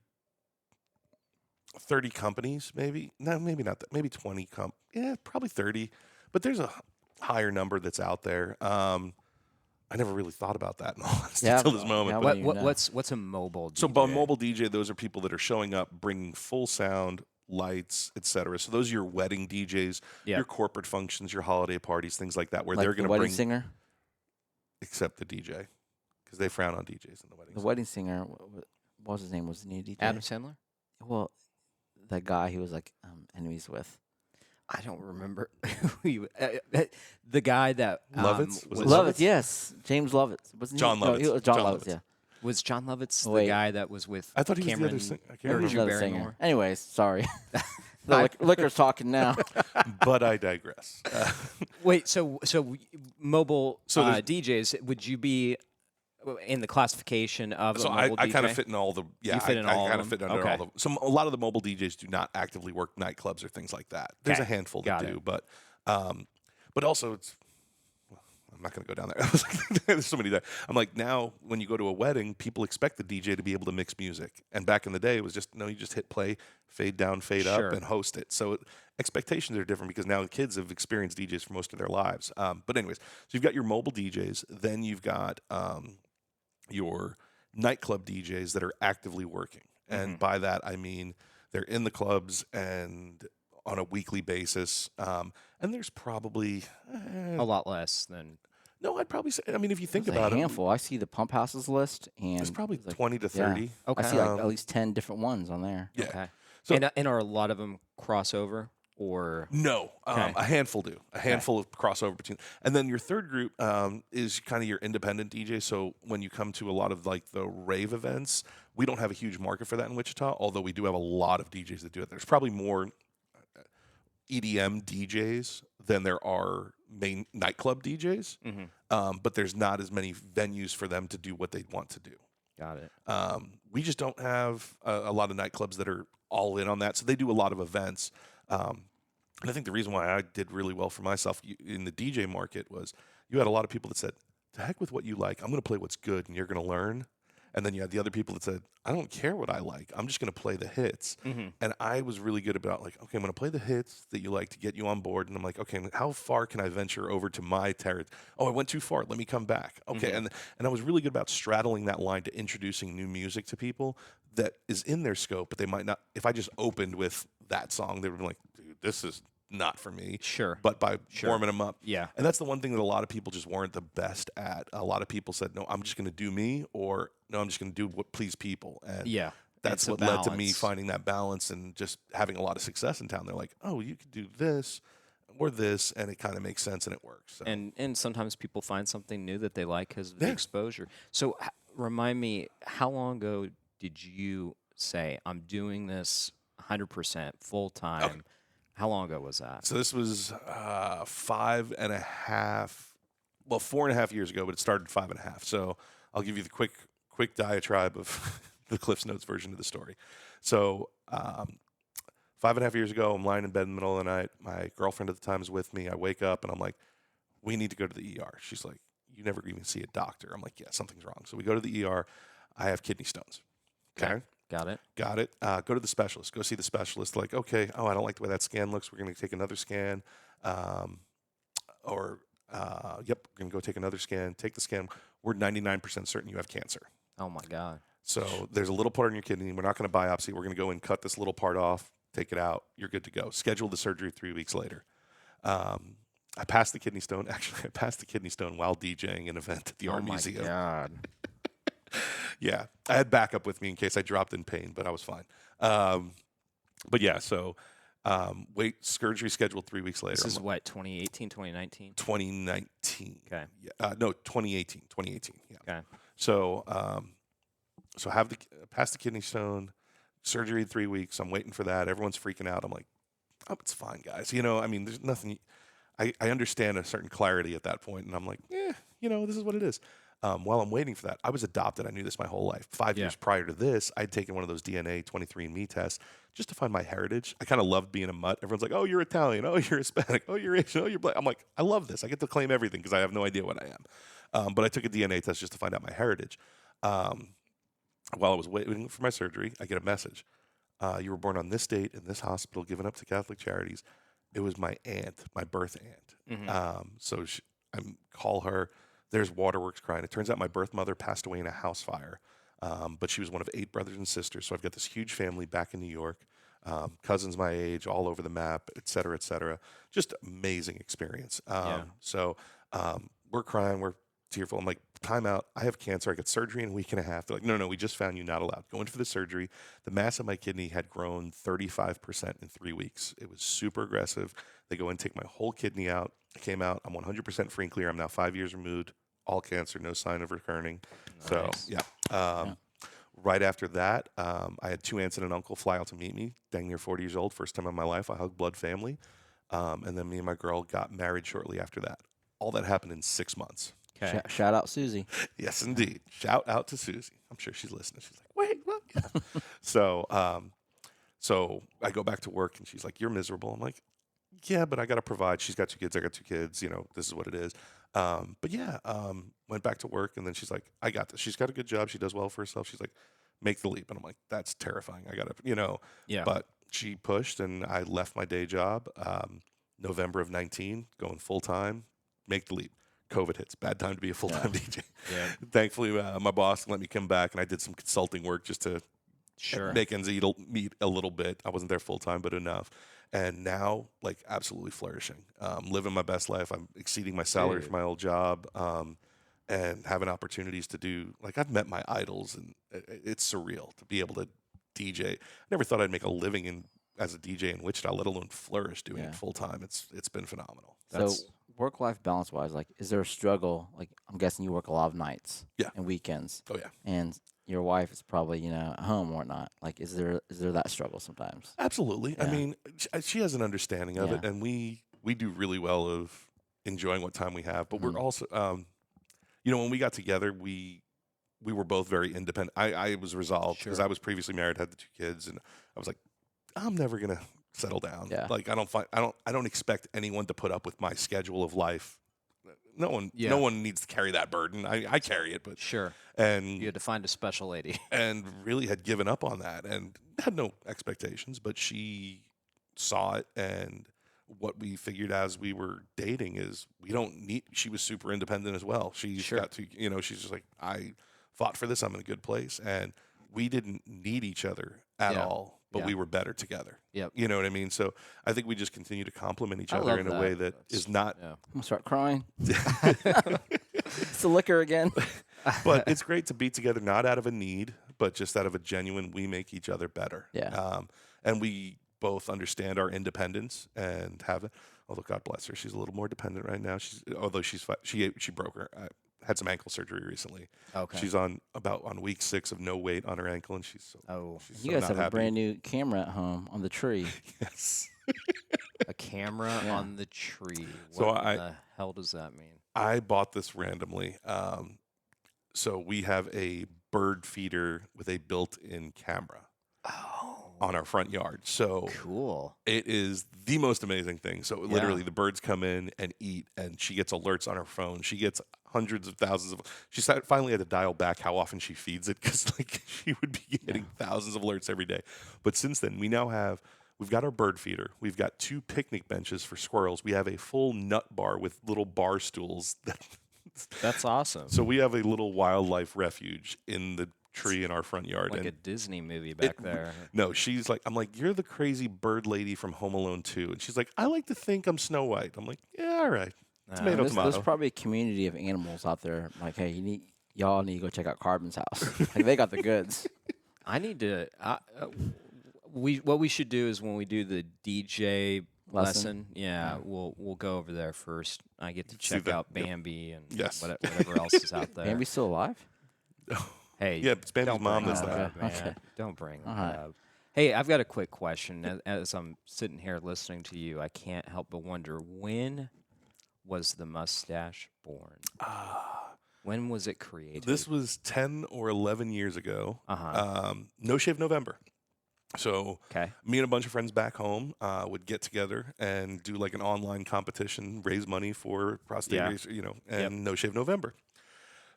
companies, maybe. No, maybe not that. Maybe 20 yeah, probably 30. But there's a higher number that's out there. I never really thought about that in all honesty Yeah, until this moment. yeah, but What do you know? what's a mobile DJ? So by mobile DJ, those are people that are showing up, bringing full sound, lights, etc. So those are your wedding DJs, Yeah. your corporate functions, your holiday parties, things like that, where like they're the going to wedding bring, singer. except the DJ, because they frown on DJs in the weddings. The wedding singer. What was his name? Was he a DJ? Adam Sandler? Well, that guy he was like enemies with. I don't remember who you, the guy that Lovitz? Was it Lovitz, yes, James Lovitz. Wasn't John he? No, he Lovitz. was John John Lovitz. Lovitz. Yeah. was John Lovitz the Wait. guy that was with I thought he was Cameron, the other singer. I can't There was remember, another Barrymore? singer. Anyways, sorry. The liquor's talking now. but I digress. Wait, so mobile So there's- DJs, would you be in the classification of So a I mobile DJ? kind of fit in all the You fit in I all of kind of them? fit under Okay. all the. A lot of the mobile DJs do not actively work nightclubs or things like that. There's a Okay. handful Got that it. do, but also it's. well, I'm not going to go down there. There's so many there. I'm like, now when you go to a wedding, people expect the DJ to be able to mix music, and back in the day, it was just no, you just hit play, fade down, fade Sure. up, and host it. So expectations are different because now the kids have experienced DJs for most of their lives. But anyways, so you've got your mobile DJs, then you've got your nightclub DJs that are actively working. And by that, I mean they're in the clubs and on a weekly basis. And there's probably, a lot less than. no, I'd probably say, I mean, if you think There's about a it, handful. I see the pump houses list, and there's probably it's like, 20 to yeah. 30. Okay. I see like Um, at least 10 different ones on there. Yeah. Okay. So- and are a lot of them crossover or? No, Okay. a handful do. A handful of crossover between, and then your third group is kind of your independent DJ. So when you come to a lot of like the rave events, we don't have a huge market for that in Wichita. Although we do have a lot of DJs that do it. There's probably more EDM DJs than there are main nightclub DJs. But there's not as many venues for them to do what they want to do. Got it. We just don't have a lot of nightclubs that are all in on that. So they do a lot of events. And I think the reason why I did really well for myself in the DJ market was you had a lot of people that said, to heck with what you like. I'm going to play what's good and you're going to learn. And then you had the other people that said, I don't care what I like. I'm just going to play the hits. And I was really good about like, okay, I'm going to play the hits that you like to get you on board. And I'm like, okay, how far can I venture over to my territory? Oh, I went too far. Let me come back. Okay. And I was really good about straddling that line to introducing new music to people that is in their scope, but they might not. If I just opened with that song, they would be like, dude, this is not for me. Sure. But by warming them up. Yeah. And that's the one thing that a lot of people just weren't the best at. A lot of people said, no, I'm just going to do me, or no, I'm just going to do what please people. And Yeah. that's It's a what led to me balance. finding that balance and just having a lot of success in town. They're like, oh, you could do this or this, and it kind of makes sense and it works. So. And sometimes people find something new that they like because of the Yeah. exposure. So remind me, how long ago did you say, I'm doing this 100% full time? How long ago was that? So this was 4.5 years ago, but it started 5.5. So I'll give you the quick diatribe of the Cliff's Notes version of the story. So 5.5 years ago, I'm lying in bed in the middle of the night. My girlfriend at the time is with me. I wake up and I'm like, we need to go to the ER. She's like, you never even see a doctor. I'm like, yeah, something's wrong. So we go to the ER. I have kidney stones. Okay. Got it. Got it. Go to the specialist. Go see the specialist. Like, okay, I don't like the way that scan looks. We're going to take another scan. Yep, we're going to go take another scan. Take the scan. We're 99% certain you have cancer. Oh my God. So there's a little part in your kidney. We're not going to biopsy. We're going to go and cut this little part off, take it out. You're good to go. Schedule the surgery 3 weeks later. I passed the kidney stone. Actually, I passed the kidney stone while DJing an event at the Art Museum. God. Yeah, I had backup with me in case I dropped in pain, but I was fine. But yeah, so surgery scheduled 3 weeks later. This is what, 2018, 2019? 2019. Okay. Yeah, no, 2018. 2018. Yeah. Okay. So pass the kidney stone, surgery in 3 weeks. I'm waiting for that. Everyone's freaking out. I'm like, oh, it's fine, guys. I mean, there's nothing. I understand a certain clarity at that point, and I'm like, this is what it is. While I'm waiting for that, I was adopted. I knew this my whole life. 5 years prior to this, I'd taken one of those DNA 23andMe tests just to find my heritage. I kind of loved being a mutt. Everyone's like, oh, you're Italian. Oh, you're Hispanic. Oh, you're Asian. Oh, you're black. I'm like, I love this. I get to claim everything because I have no idea what I am. But I took a DNA test just to find out my heritage. While I was waiting for my surgery, I get a message. You were born on this date in this hospital, given up to Catholic Charities. It was my aunt, my birth aunt. So I call her. There's waterworks crying. It turns out my birth mother passed away in a house fire, but she was one of 8 brothers and sisters. So I've got this huge family back in New York, cousins my age, all over the map, et cetera, et cetera. Just amazing experience. So we're crying. We're tearful. I'm like, time out. I have cancer. I got surgery in a week and a half. They're like, no, we just found you not allowed. Go in for the surgery. The mass of my kidney had grown 35% in 3 weeks. It was super aggressive. They go in and take my whole kidney out. I came out. I'm 100% free and clear. I'm now 5 years removed. All cancer, no sign of recurring. So, yeah. Right after that, I had 2 aunts and an uncle fly out to meet me. Dang near 40 years old. First time in my life I hugged blood family. And then me and my girl got married shortly after that. all that happened in 6 months. Okay. Shout out Susie. Yes, indeed. Shout out to Susie. I'm sure she's listening. She's like, wait, what? Yeah. So I go back to work and she's like, you're miserable. I'm like, yeah, but I got to provide. She's got 2 kids. I got 2 kids. You know, this is what it is. Went back to work and then she's like, I got this. She's got a good job. She does well for herself. She's like, make the leap. And I'm like, that's terrifying. I got to, Yeah. but she pushed and I left my day job, November of 19, going full time, make the leap. COVID hits. Bad time to be a full-time DJ. Yeah. Thankfully, my boss let me come back, and I did some consulting work just to Sure. make ends meet a little bit. I wasn't there full-time, but enough. And now, like, absolutely flourishing. Living my best life. I'm exceeding my salary for my old job, and having opportunities to do, like, I've met my idols, and it's surreal to be able to DJ. I never thought I'd make a living as a DJ in Wichita, let alone flourish doing it full-time. It's been phenomenal. So work-life balance-wise, like, is there a struggle? Like, I'm guessing you work a lot of nights and weekends. Oh, yeah. And your wife is probably, at home or whatnot. Like, is there that struggle sometimes? Absolutely. I Yeah. mean, she has an understanding of it, Yeah. and we do really well of enjoying what time we have. But we're also, when we got together, we were both very independent. I was resolved because I was previously married, had the 2 kids, and I was like, I'm never gonna settle down. Yeah. Like I don't expect anyone to put up with my schedule of life. No one needs to carry that burden. I carry it, but Sure. and You had to find a special lady. and really had given up on that and had no expectations, but she saw it. And what we figured as we were dating is she was super independent as well. She's got to, she's just like, I fought for this. I'm in a good place. And we didn't need each other at all, but we were better together. Yep. You know what I mean? So I think we just continue to complement each I other love in a that. way that That's- is not, Yeah. I'm going to start crying. It's the liquor again. but it's great to be together, not out of a need, but just out of a genuine, we make each other better. Yeah. And we both understand our independence and have it. Although God bless her, she's a little more dependent right now. She broke her, had some ankle surgery recently. Okay. She's on week 6 of no weight on her ankle, and she's so she's You so guys not have a happy. brand new camera at home on the tree. Yes. A camera on the tree. So What the hell does that mean? I bought this randomly. So we have a bird feeder with a built-in camera on our front yard. So Cool. it is the most amazing thing. So literally the birds come in and eat, and she gets alerts on her phone. She gets hundreds of thousands of, she finally had to dial back how often she feeds it, because like she would be getting thousands of alerts every day. But since then, we've got our bird feeder. We've got 2 picnic benches for squirrels. We have a full nut bar with little bar stools. That's awesome. So we have a little wildlife refuge in the tree in our front yard. Like and a Disney movie back there. No, she's like, I'm like, you're the crazy bird lady from Home Alone 2. And she's like, I like to think I'm Snow White. I'm like, yeah, all right. Tomato, tomato. There's probably a community of animals out there. Like, hey, y'all need to go check out Carbon's house. Like, they got the goods. I need to. What we should do is when we do the DJ lesson, we'll go over there first. I get to check that. out Bambi and Yes. whatever else is out there. Bambi's still alive? Hey, Yeah, it's Bambi's don't mom bring that's that that. up, man. Okay. Don't bring that right. up. Hey, I've got a quick question. As I'm sitting here listening to you, I can't help but wonder, when was the mustache born? When was it created? This was 10 or 11 years ago. Uh-huh. No Shave November. So Okay. me and a bunch of friends back home would get together and do like an online competition, raise money for prostate, Yeah. and No Shave November.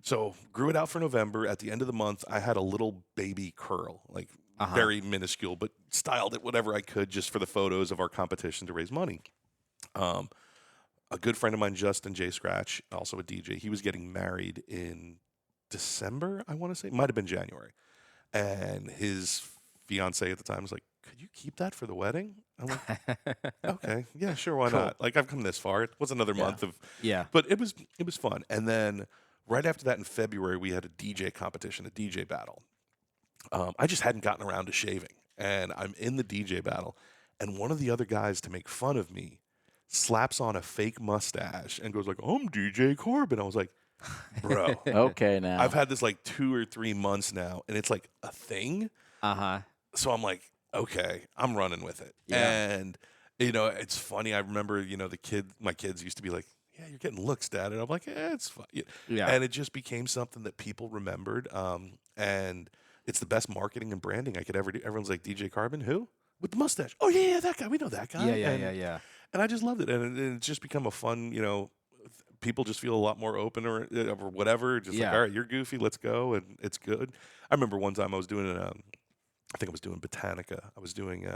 So grew it out for November. At the end of the month, I had a little baby curl, like very minuscule, but styled it whatever I could just for the photos of our competition to raise money. A good friend of mine, Justin J. Scratch, also a DJ, he was getting married in December, I want to say. Might have been January. And his fiance at the time was like, could you keep that for the wedding? I'm like, okay, yeah, sure, why not? Like, I've come this far. It was another month of, Yeah. but it was fun. And then right after that in February, we had a DJ competition, a DJ battle. I just hadn't gotten around to shaving, and I'm in the DJ battle, and one of the other guys, to make fun of me, slaps on a fake mustache and goes like, I'm DJ Corbin. I was like, bro, Okay, now. I've had this like 2 or 3 months now, and it's like a thing. Uh-huh. So I'm like, okay, I'm running with it. Yeah. And, it's funny. I remember, my kids used to be like, yeah, you're getting looks, Dad. And I'm like, it's fine. Yeah. And it just became something that people remembered. And it's the best marketing and branding I could ever do. Everyone's like, DJ Carbon, who? With the mustache. Oh, yeah, that guy. We know that guy. Yeah. And I just loved it. And it's just become a fun, people just feel a lot more open or whatever. Just like, Yeah. all right, you're goofy. Let's go. And it's good. I remember one time I was doing I think I was doing Botanica. I was doing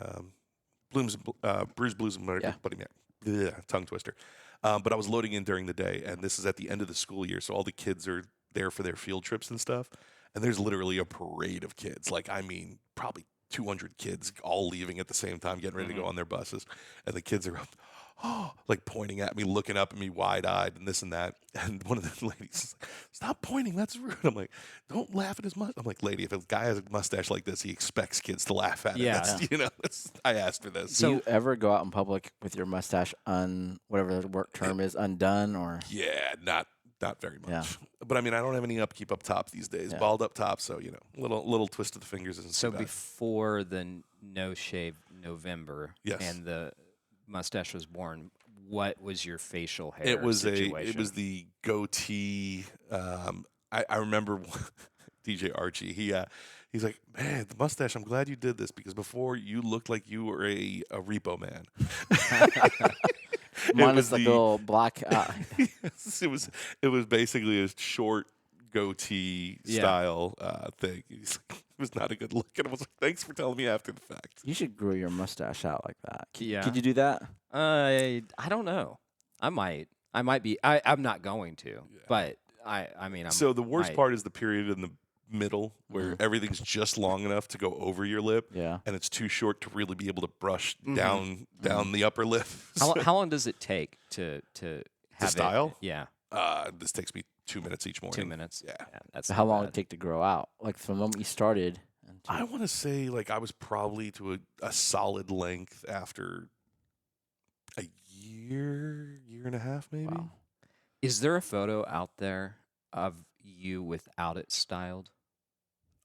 Bruise Blues and Yeah. Buddy Man. Blech, tongue twister. But I was loading in during the day, and this is at the end of the school year, so all the kids are there for their field trips and stuff. And there's literally a parade of kids. Like, I mean, probably 200 kids all leaving at the same time, getting ready to go on their buses. And the kids are up, like pointing at me, looking up at me wide-eyed and this and that. And one of the ladies is like, stop pointing, that's rude. I'm like, don't laugh at his mustache. I'm like, lady, if a guy has a mustache like this, he expects kids to laugh at it. Yeah. That's, I asked for this. Do you ever go out in public with your mustache whatever the work term is, undone or? Yeah, not very much. Yeah. But I mean, I don't have any upkeep up top these days. Yeah. Bald up top, so little twist of the fingers isn't So too bad. before the No Shave November Yes. and the mustache was born, what was your facial hair It was situation? the goatee. I remember DJ Archie. He's like, man, the mustache. I'm glad you did this because before you looked like you were a repo man. Mine was is like the- a little black. Yes, it was basically a short goatee Yeah. style thing. It was not a good look, and I was like, thanks for telling me after the fact. You should grow your mustache out like that. Yeah. Could you do that? I don't know. I might be. I'm not going to. But I mean, So the worst might. part is the period in the middle where everything's just long enough to go over your lip, Yeah. and it's too short to really be able to brush Mhm. down the upper lip. How long does it take to have style? It? Yeah, This takes me 2 minutes each morning. 2 minutes. Yeah. That's So how not long bad. did it take to grow out? Like from the moment you started. I want to say like I was probably to a solid length after a year and a half, maybe. Wow. Is there a photo out there of you without it styled?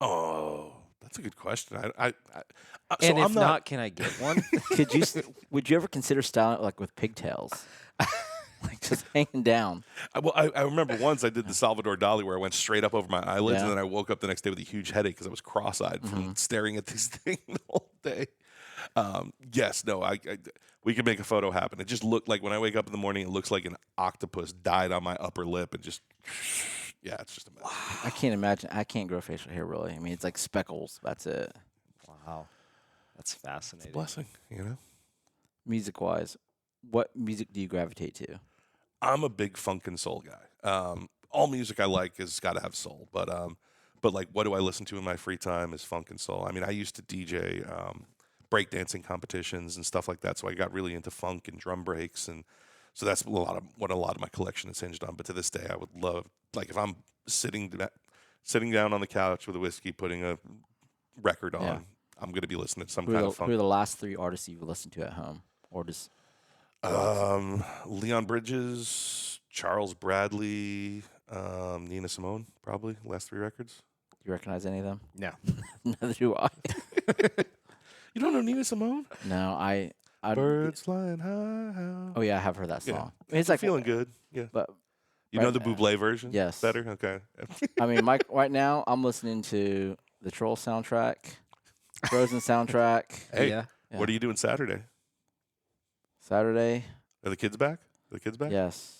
Oh, that's a good question. So And if I'm not, can I get one? Could you? Would you ever consider styling it like with pigtails, like just hanging down? I remember once I did the Salvador Dali where I went straight up over my eyelids, Yeah. and then I woke up the next day with a huge headache because I was cross-eyed from staring at this thing the whole day. Yes, no, we could make a photo happen. It just looked like when I wake up in the morning, it looks like an octopus died on my upper lip and just, yeah, it's just a mess. I can't imagine. I can't grow facial hair really. I mean, it's like speckles. That's it. Wow, that's fascinating. Blessing, Music wise, what music do you gravitate to? I'm a big funk and soul guy. All music I like has got to have soul, but like, what do I listen to in my free time is funk and soul. I mean, I used to DJ breakdancing competitions and stuff like that, so I got really into funk and drum breaks, and so that's what a lot of my collection is hinged on. But to this day, I would love, like, if I'm sitting down on the couch with a whiskey, putting a record on, Yeah. I'm going to be listening to some Who kind are, of the, who are funk. the last 3 artists you've listened to at home, or just Leon Bridges, Charles Bradley, Nina Simone, probably last 3 records. do you recognize any of them? No. Neither do I. You don't know Nina Simone? No, I. Birds flying high. Oh yeah, I have heard that Yeah. song. I mean, it's like Feeling good. Yeah. but You right know the now- Bublé version? Yes. Better? Okay. I mean, Mike. Right now, I'm listening to the Troll soundtrack, Frozen soundtrack. Hey, Yeah. what are you doing Saturday? Saturday, Are the kids back? yes.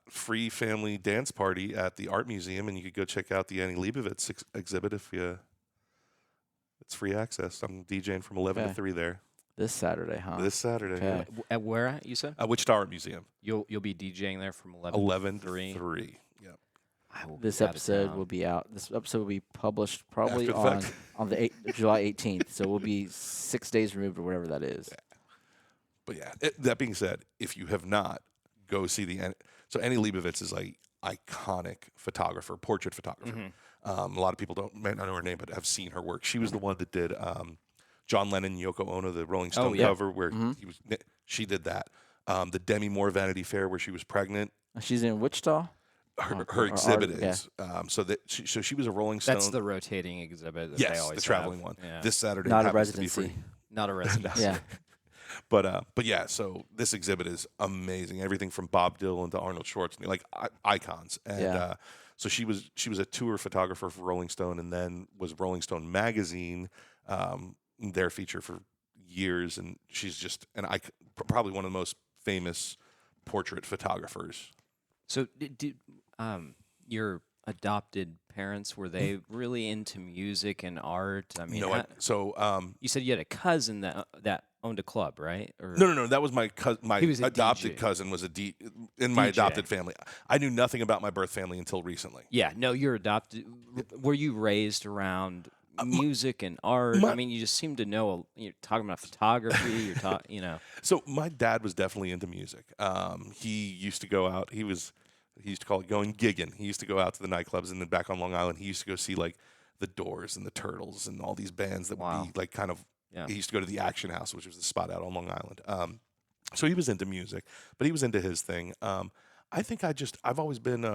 Free family dance party at the art museum, and you could go check out the Annie Leibovitz exhibit if you. It's free access. I'm DJing from 11 to Okay. 3 there This Saturday, huh? this Saturday. Okay. yeah. At where at, you said? Wichita Art Museum, You'll be DJing there from 11 11 to 3. to 3. Yep. I will be This out of episode town. will be out. This episode will be published probably After the fact. on the July 18th. So we'll be 6 days removed or whatever that is. But yeah, that being said, if you have not, go see so Annie Leibovitz is like iconic photographer, portrait photographer. A lot of people might not know her name, but have seen her work. She was the one that did John Lennon, Yoko Ono, the Rolling Stone yeah. cover where she did that. The Demi Moore Vanity Fair where she was pregnant. She's in Wichita. Her or exhibit art- yeah. is so she was a Rolling Stone. That's the rotating exhibit that they yes, always the traveling have. one. Yeah. This Saturday Not a happens to be residency. free. Not a residency. Yeah. But yeah, so this exhibit is amazing. Everything from Bob Dylan to Arnold Schwarzenegger, like icons. And Yeah. so she was a tour photographer for Rolling Stone, and then was Rolling Stone magazine, their feature for years. And she's just probably one of the most famous portrait photographers. So, did your adopted parents, were they really into music and art? I mean, No, you said you had a cousin that owned a club, right? Or no. That was my my He was a adopted DJ. cousin was in my DJ. adopted family. I knew nothing about my birth family until recently. Yeah, no, you're adopted. Were you raised around music and art? I mean, you just seem to know. You're talking about photography. You're talking, So my dad was definitely into music. He used to go out. He used to call it going gigging. He used to go out to the nightclubs, and then back on Long Island, he used to go see like the Doors and the Turtles and all these bands that would be like kind of. Yeah. He used to go to the Action House, which was the spot out on Long Island. So he was into music, but he was into his thing. I think I've always been.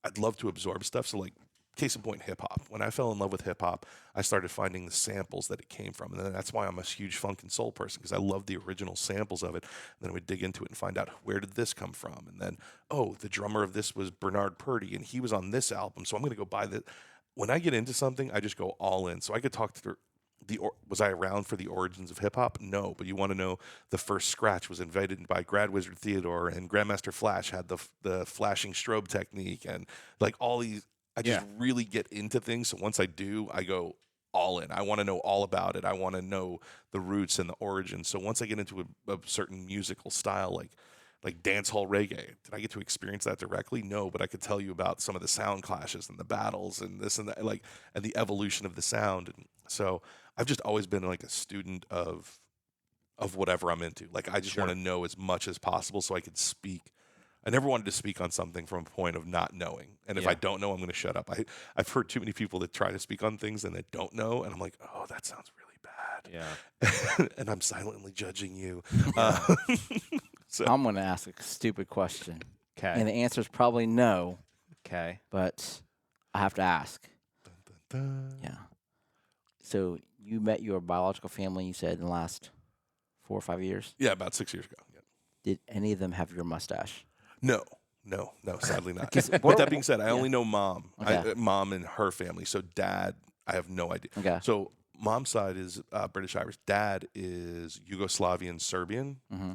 I'd love to absorb stuff. So like, case in point, hip hop. When I fell in love with hip hop, I started finding the samples that it came from, and then that's why I'm a huge funk and soul person, because I love the original samples of it. And then I would dig into it and find out, where did this come from, and then the drummer of this was Bernard Purdy, and he was on this album, so I'm going to go buy that. When I get into something, I just go all in. So I could talk through. Was I around for the origins of hip hop? No, but you want to know the first scratch was invented by Grad Wizard Theodore, and Grandmaster Flash had the flashing strobe technique, and like all these. I just really get into things. So once I do, I go all in. I want to know all about it. I want to know the roots and the origins. So once I get into a certain musical style, like dance hall reggae, did I get to experience that directly? No, but I could tell you about some of the sound clashes and the battles and this and that, and the evolution of the sound. And so I've just always been like a student of whatever I'm into. Like I just want to know as much as possible so I could speak. I never wanted to speak on something from a point of not knowing. And if I don't know, I'm going to shut up. I've heard too many people that try to speak on things and they don't know. And I'm like, oh, that sounds really bad. Yeah. And I'm silently judging you. So I'm going to ask a stupid question. Okay. And the answer is probably no, Okay. but I have to ask. dun. Yeah. So you met your biological family, you said, in the last 4 or 5 years. Yeah, about 6 years ago. Yeah. Did any of them have your mustache? No, sadly not. 'Cause With what- that being said, I only know mom. Okay. Mom and her family. So dad, I have no idea. Okay. So mom's side is British Irish. Dad is Yugoslavian Serbian. Mm-hmm.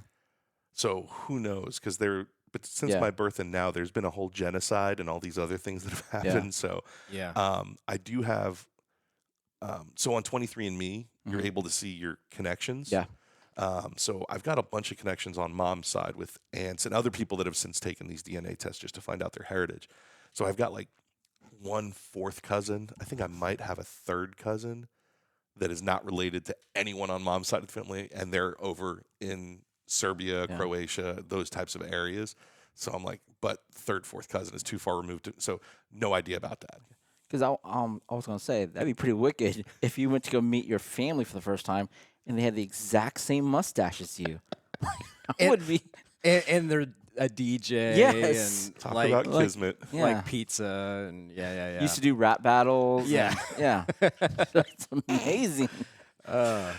So who knows? But since Yeah. my birth and now, there's been a whole genocide and all these other things that have happened. So Yeah. I do have. So on 23andMe, you're able to see your connections. Yeah. So I've got a bunch of connections on mom's side with aunts and other people that have since taken these DNA tests just to find out their heritage. So I've got like 1/4 cousin. I think I might have a 3rd cousin that is not related to anyone on mom's side of the family, and they're over in Serbia, Yeah. Croatia, those types of areas. So I'm like, but 3rd, 4th cousin is too far removed. So no idea about that. Because I was going to say, that'd be pretty wicked if you went to go meet your family for the first time and they had the exact same mustache as you. That would be. And they're a DJ. Yes. And Talk like, about like- kismet. Yeah. like pizza and yeah. Used to do rap battles. Yeah. and- yeah. That's amazing. I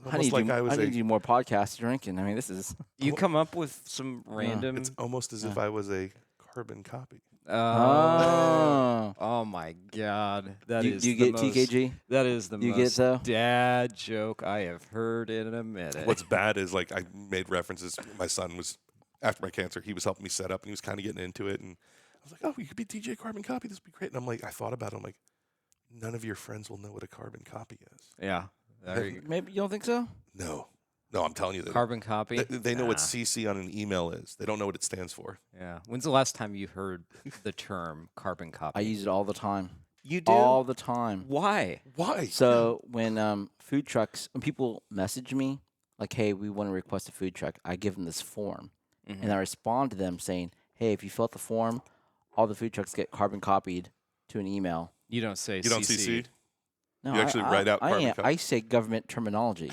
Almost need, like you, I was I need a. you more podcasts drinking. I mean, this is. You come up with some random. It's almost as if I was a carbon copy. Oh. My God, that Do is you the get most, TKG? That is the You get most though? dad joke I have heard in a minute. What's bad is like I made references. My son was after my cancer. He was helping me set up, and he was kind of getting into it. And I was like, "Oh, you could be DJ Carbon Copy. This would be great." And I'm like, I thought about it. I'm like, none of your friends will know what a carbon copy is. Yeah, there you go. Maybe you don't think so? No, I'm telling you, Carbon copy. they know what Nah. CC on an email is. They don't know what it stands for. Yeah. When's the last time you heard the term carbon copy? I use it all the time. You do? All the time. Why? Why? So when food trucks, when people message me like, "Hey, we want to request a food truck," I give them this form, and I respond to them saying, "Hey, if you fill out the form, all the food trucks get carbon copied to an email." You don't say You don't CC. CC? No, You actually write out carbon copy? I say government terminology.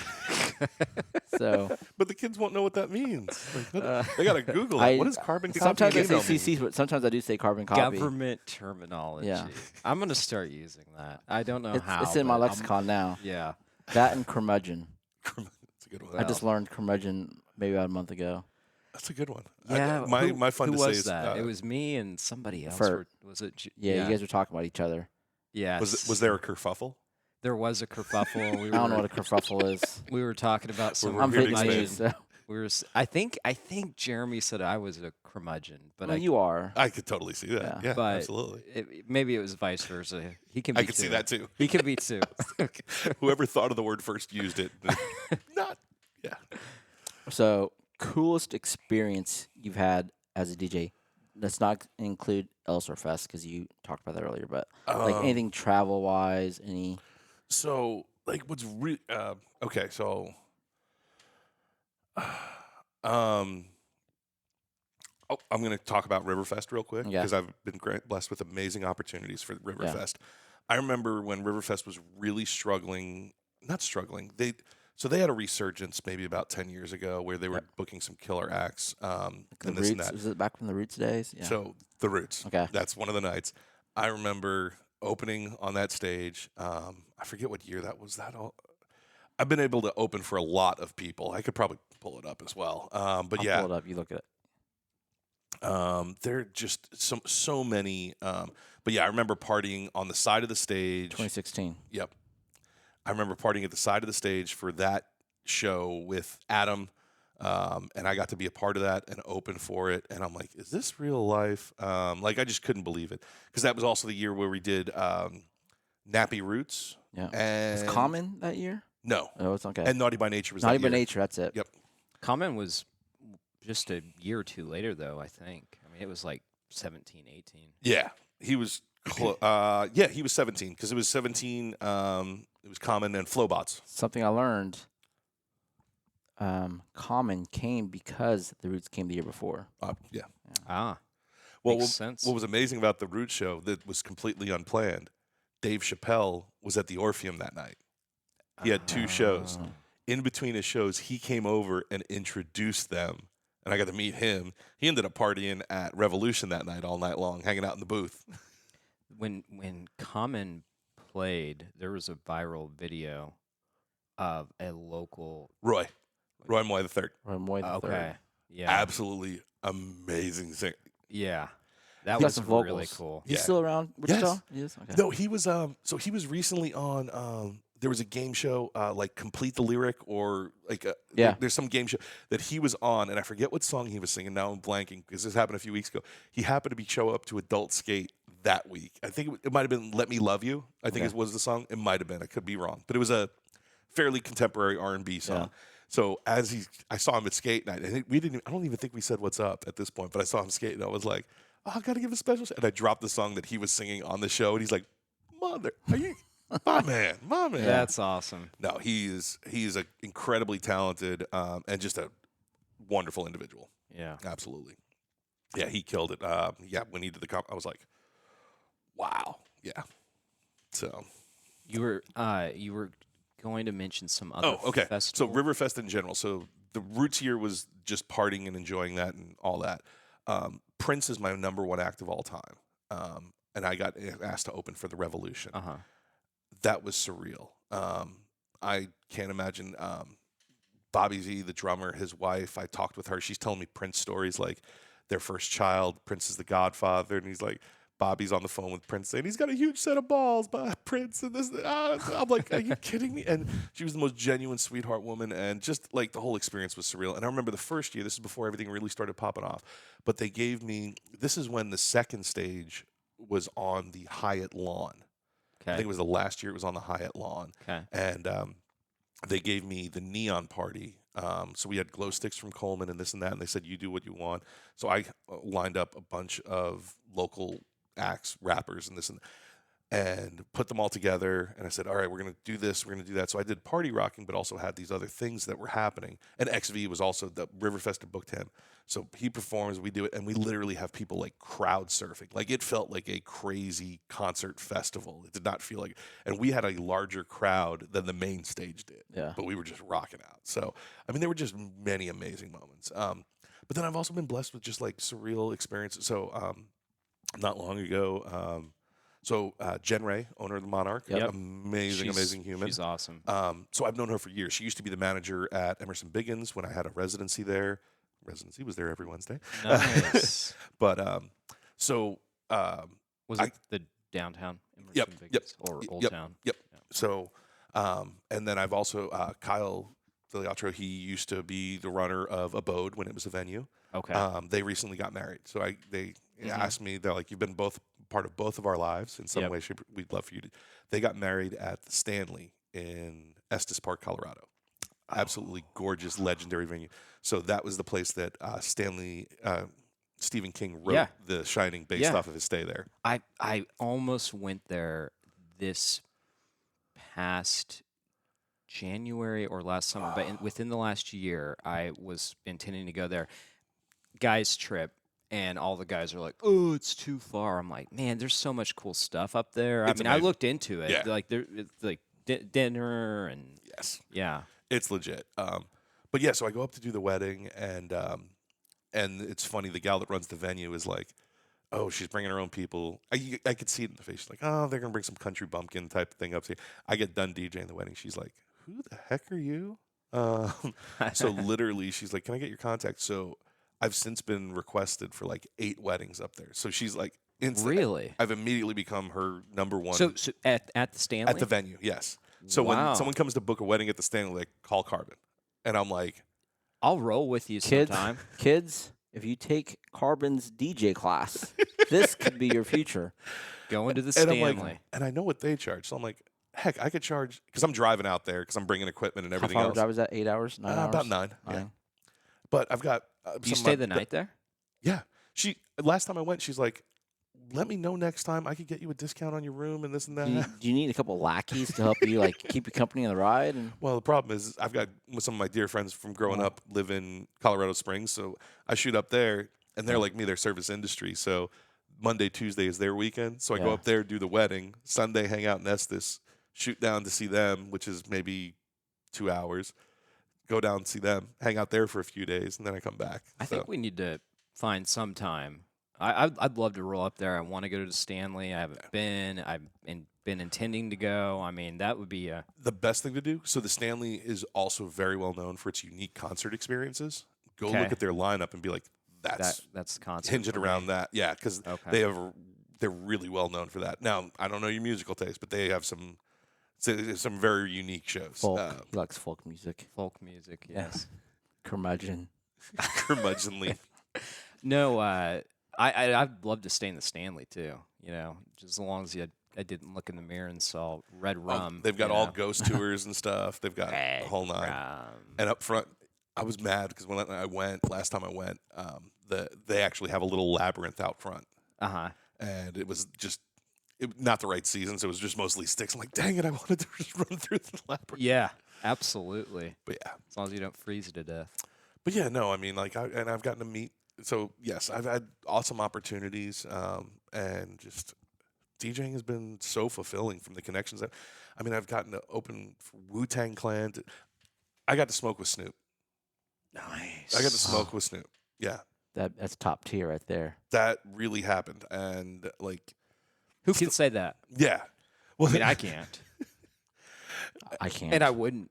So But the kids won't know what that means. Like, they gotta Google it. I- What is carbon copy? sometimes I say email mean? CC, but sometimes I do say carbon copy. Government terminology. Yeah. I'm gonna start using that. I don't know It's, how. it's in my but I'm- lexicon now. Yeah. That and curmudgeon. It's a good one. I just learned curmudgeon maybe about a month ago. That's a good one. Yeah, my fun who to say was is that? It was me and somebody else. Fert. Was it? Yeah, you guys were talking about each other. Yeah. was there a kerfuffle? There was a kerfuffle. We I don't know were what a kerfuffle is. we were talking about some. We're I'm here to Vietnamese, expand. so We were. I think Jeremy said I was a curmudgeon, but well, you are. I could totally see that. Yeah, but absolutely. Maybe it was vice versa. He can. Be I could see that too. He can be too. Whoever thought of the word first used it. Not. Yeah. So, coolest experience you've had as a DJ? Let's not include Elsor Fest because you talked about that earlier, but like anything travel wise, any. So, like, what's okay? So, I'm going to talk about Riverfest real quick Yeah. because I've been blessed with amazing opportunities for Riverfest. Yeah. I remember when Riverfest was really struggling. Not struggling. They had a resurgence maybe about 10 years ago where they were booking some killer acts. The And this and Roots, that. was it back from the Roots days? Yeah. So the Roots. Okay. That's one of the nights. I remember opening on that stage. I forget what year that was. I've been able to open for a lot of people. I could probably pull it up as well. But I'll yeah, pull it up. You look at it. there are just so many. But yeah, I remember partying on the side of the stage. 2016. Yep. I remember partying at the side of the stage for that show with Adam. And I got to be a part of that and open for it. And I'm like, is this real life? Like, I just couldn't believe it. Because that was also the year where we did Nappy Roots. Yeah. And Was Common that year? No. Oh, it's okay. And Naughty by Nature was Naughty that by year. Nature. That's it. Yep. Common was just a year or two later, though. I think. I mean, it was like 17, 18. Yeah. He was he was 17 because it was 17. It was Common and Flowbots. Something I learned. Common came because the Roots came the year before. Yeah. Ah. Well, Makes sense. what was amazing about the Roots show that was completely unplanned, Dave Chappelle was at the Orpheum that night. He had two shows. Oh. In between his shows, he came over and introduced them, and I got to meet him. He ended up partying at Revolution that night all night long, hanging out in the booth. When Common played, there was a viral video of a local. Roy Moy the third, Roy Moy the Okay. third. Yeah. absolutely amazing singer. Yeah. That He got was some really vocals. cool. He's Yeah. still around Wichita? Yes. He is? Okay. No, he was so he was recently on there was a game show like Complete the Lyric or like Yeah. there's some game show that he was on and I forget what song he was singing. Now I'm blanking because this happened a few weeks ago. He happened to show up to Adult Skate that week. I think it might have been Let Me Love You. I think Okay. it was the song. It might have been. I could be wrong. But it was a fairly contemporary R&B song. Yeah. So I saw him at skate night, and I don't even think we said what's up at this point, but I saw him skate, and I was like, oh, I got to give a special shout. And I dropped the song that he was singing on the show, and he's like, mother, are you, my man. That's awesome. No, he's an incredibly talented and just a wonderful individual. Yeah. Absolutely. Yeah, he killed it. When he did the I was like, wow. Yeah. So. You were going to mention some other Oh, okay. So festival. Riverfest in general. So the Roots year was just partying and enjoying that and all that. Prince is my number one act of all time. And I got asked to open for the Revolution. Uh-huh. That was surreal. I can't imagine Bobby Z, the drummer, his wife. I talked with her. She's telling me Prince stories like their first child. Prince is the godfather. And he's like, Bobby's on the phone with Prince saying he's got a huge set of balls by Prince and this. I'm like, are you kidding me? And she was the most genuine sweetheart woman, and just like the whole experience was surreal. And I remember the first year. This is before everything really started popping off. But they gave me. This is when the second stage was on the Hyatt lawn. I Okay. think it was the last year. It was on the Hyatt lawn, Okay. and they gave me the neon party. So we had glow sticks from Coleman and this and that, and they said you do what you want. So I lined up a bunch of local acts, rappers, and this and put them all together. And I said, all right, we're going to do this, we're going to do that. So I did party rocking, but also had these other things that were happening. And XV was also, the Riverfest had booked him. So he performs, we do it, and we literally have people like crowd surfing. Like it felt like a crazy concert festival. It did not feel like, and we had a larger crowd than the main stage did. Yeah. But we were just rocking out. So, I mean, there were just many amazing moments. But then I've also been blessed with just like surreal experiences. So, not long ago, So Jen Ray, owner of the Monarch, Yep. amazing, amazing human. She's awesome. So I've known her for years. She used to be the manager at Emerson Biggins when I had a residency there. Residency was there every Wednesday. Nice. But so Was I- it the downtown? Emerson Yep, yep, Biggins, or Old yep, Town? Yep. So, and then I've also Kyle Filiatro. He used to be the runner of Abode when it was a venue. Okay. They recently got married, so they Mhm. asked me. They're like, "You've been both part of both of our lives in some Yep. way, shape. We'd love for you to." They got married at the Stanley in Estes Park, Colorado. Absolutely gorgeous, legendary venue. So that was the place that Stephen King wrote Yeah. The Shining based Yeah. off of his stay there. I almost went there this past January or last summer, but within the last year, I was intending to go there. Guys trip, and all the guys are like, "Oh, it's too far." I'm like, "Man, there's so much cool stuff up there." It's I mean, I amazing. looked into it. Yeah. Like it's like dinner and Yes. yeah. It's legit. But yeah, so I go up to do the wedding, and it's funny. The gal that runs the venue is like, "Oh, she's bringing her own people." I could see it in the face. She's like, "Oh, they're gonna bring some country bumpkin type of thing up here." I get done DJing the wedding. She's like, "Who the heck are you?" So literally, she's like, "Can I get your contact?" So I've since been requested for like 8 weddings up there. So she's like, Really? I've immediately become her number one So at the Stanley? at the venue. Yes. So Wow. when someone comes to book a wedding at the Stanley, like, call Carbon, and I'm like, I'll roll with you Kids, sometime. kids, if you take Carbon's DJ class, this could be your future. Going to the and I'm Stanley. like, and I know what they charge. So I'm like, heck, I could charge because I'm driving out there because I'm bringing equipment and How everything far else. drive is that? 8 hours? 9 hours? About 9. Yeah. 9. But I've got. Do you some of stay my- the night there? Yeah. Last time I went, she's like, "Let me know next time. I could get you a discount on your room and this and that." Do you need a couple lackeys to help you like keep you company on the ride? And Well, the problem is I've got some of my dear friends from growing up live in Colorado Springs, so I shoot up there, and they're like me, they're service industry. So Monday, Tuesday is their weekend, so I go Yeah. up there, do the wedding. Sunday, hang out in Estes, shoot down to see them, which is maybe 2 hours. Go down and see them, hang out there for a few days, and then I come back. I So, think we need to find some time. I'd love to roll up there. I want to go to the Stanley. I haven't been. I've been intending to go. I mean, that would be a the best thing to do. So the Stanley is also very well known for its unique concert experiences. Go Okay. look at their lineup and be like, "That's that's the concept. hinge it for around me. that." Yeah, because Okay. they're really well known for that. Now I don't know your musical taste, but they have some very unique shows. folk. He likes folk music. Folk music. Yeah. Yes. Curmudgeon. curmudgeonly. No. I'd love to stay in the Stanley too. You know, just as long as I didn't look in the mirror and saw red rum. They've got you all know. ghost tours and stuff. They've got the whole nine. Rum. And up front, I was mad because when I went last time, they actually have a little labyrinth out front, Uh-huh. and it was just not the right season, so it was just mostly sticks. I'm like, dang it, I wanted to just run through the labyrinth. Yeah. Absolutely. But yeah. As long as you don't freeze to death. But yeah, no, I mean, like, I've gotten to meet. So yes, I've had awesome opportunities, and just DJing has been so fulfilling from the connections that. I mean, I've gotten to open for Wu-Tang Clan. I got to smoke with Snoop. Nice. I got to smoke with Snoop. Yeah, That's top tier right there. that really happened, and like, Who can say that? yeah. Well, I mean, I can't. I can't. And I wouldn't.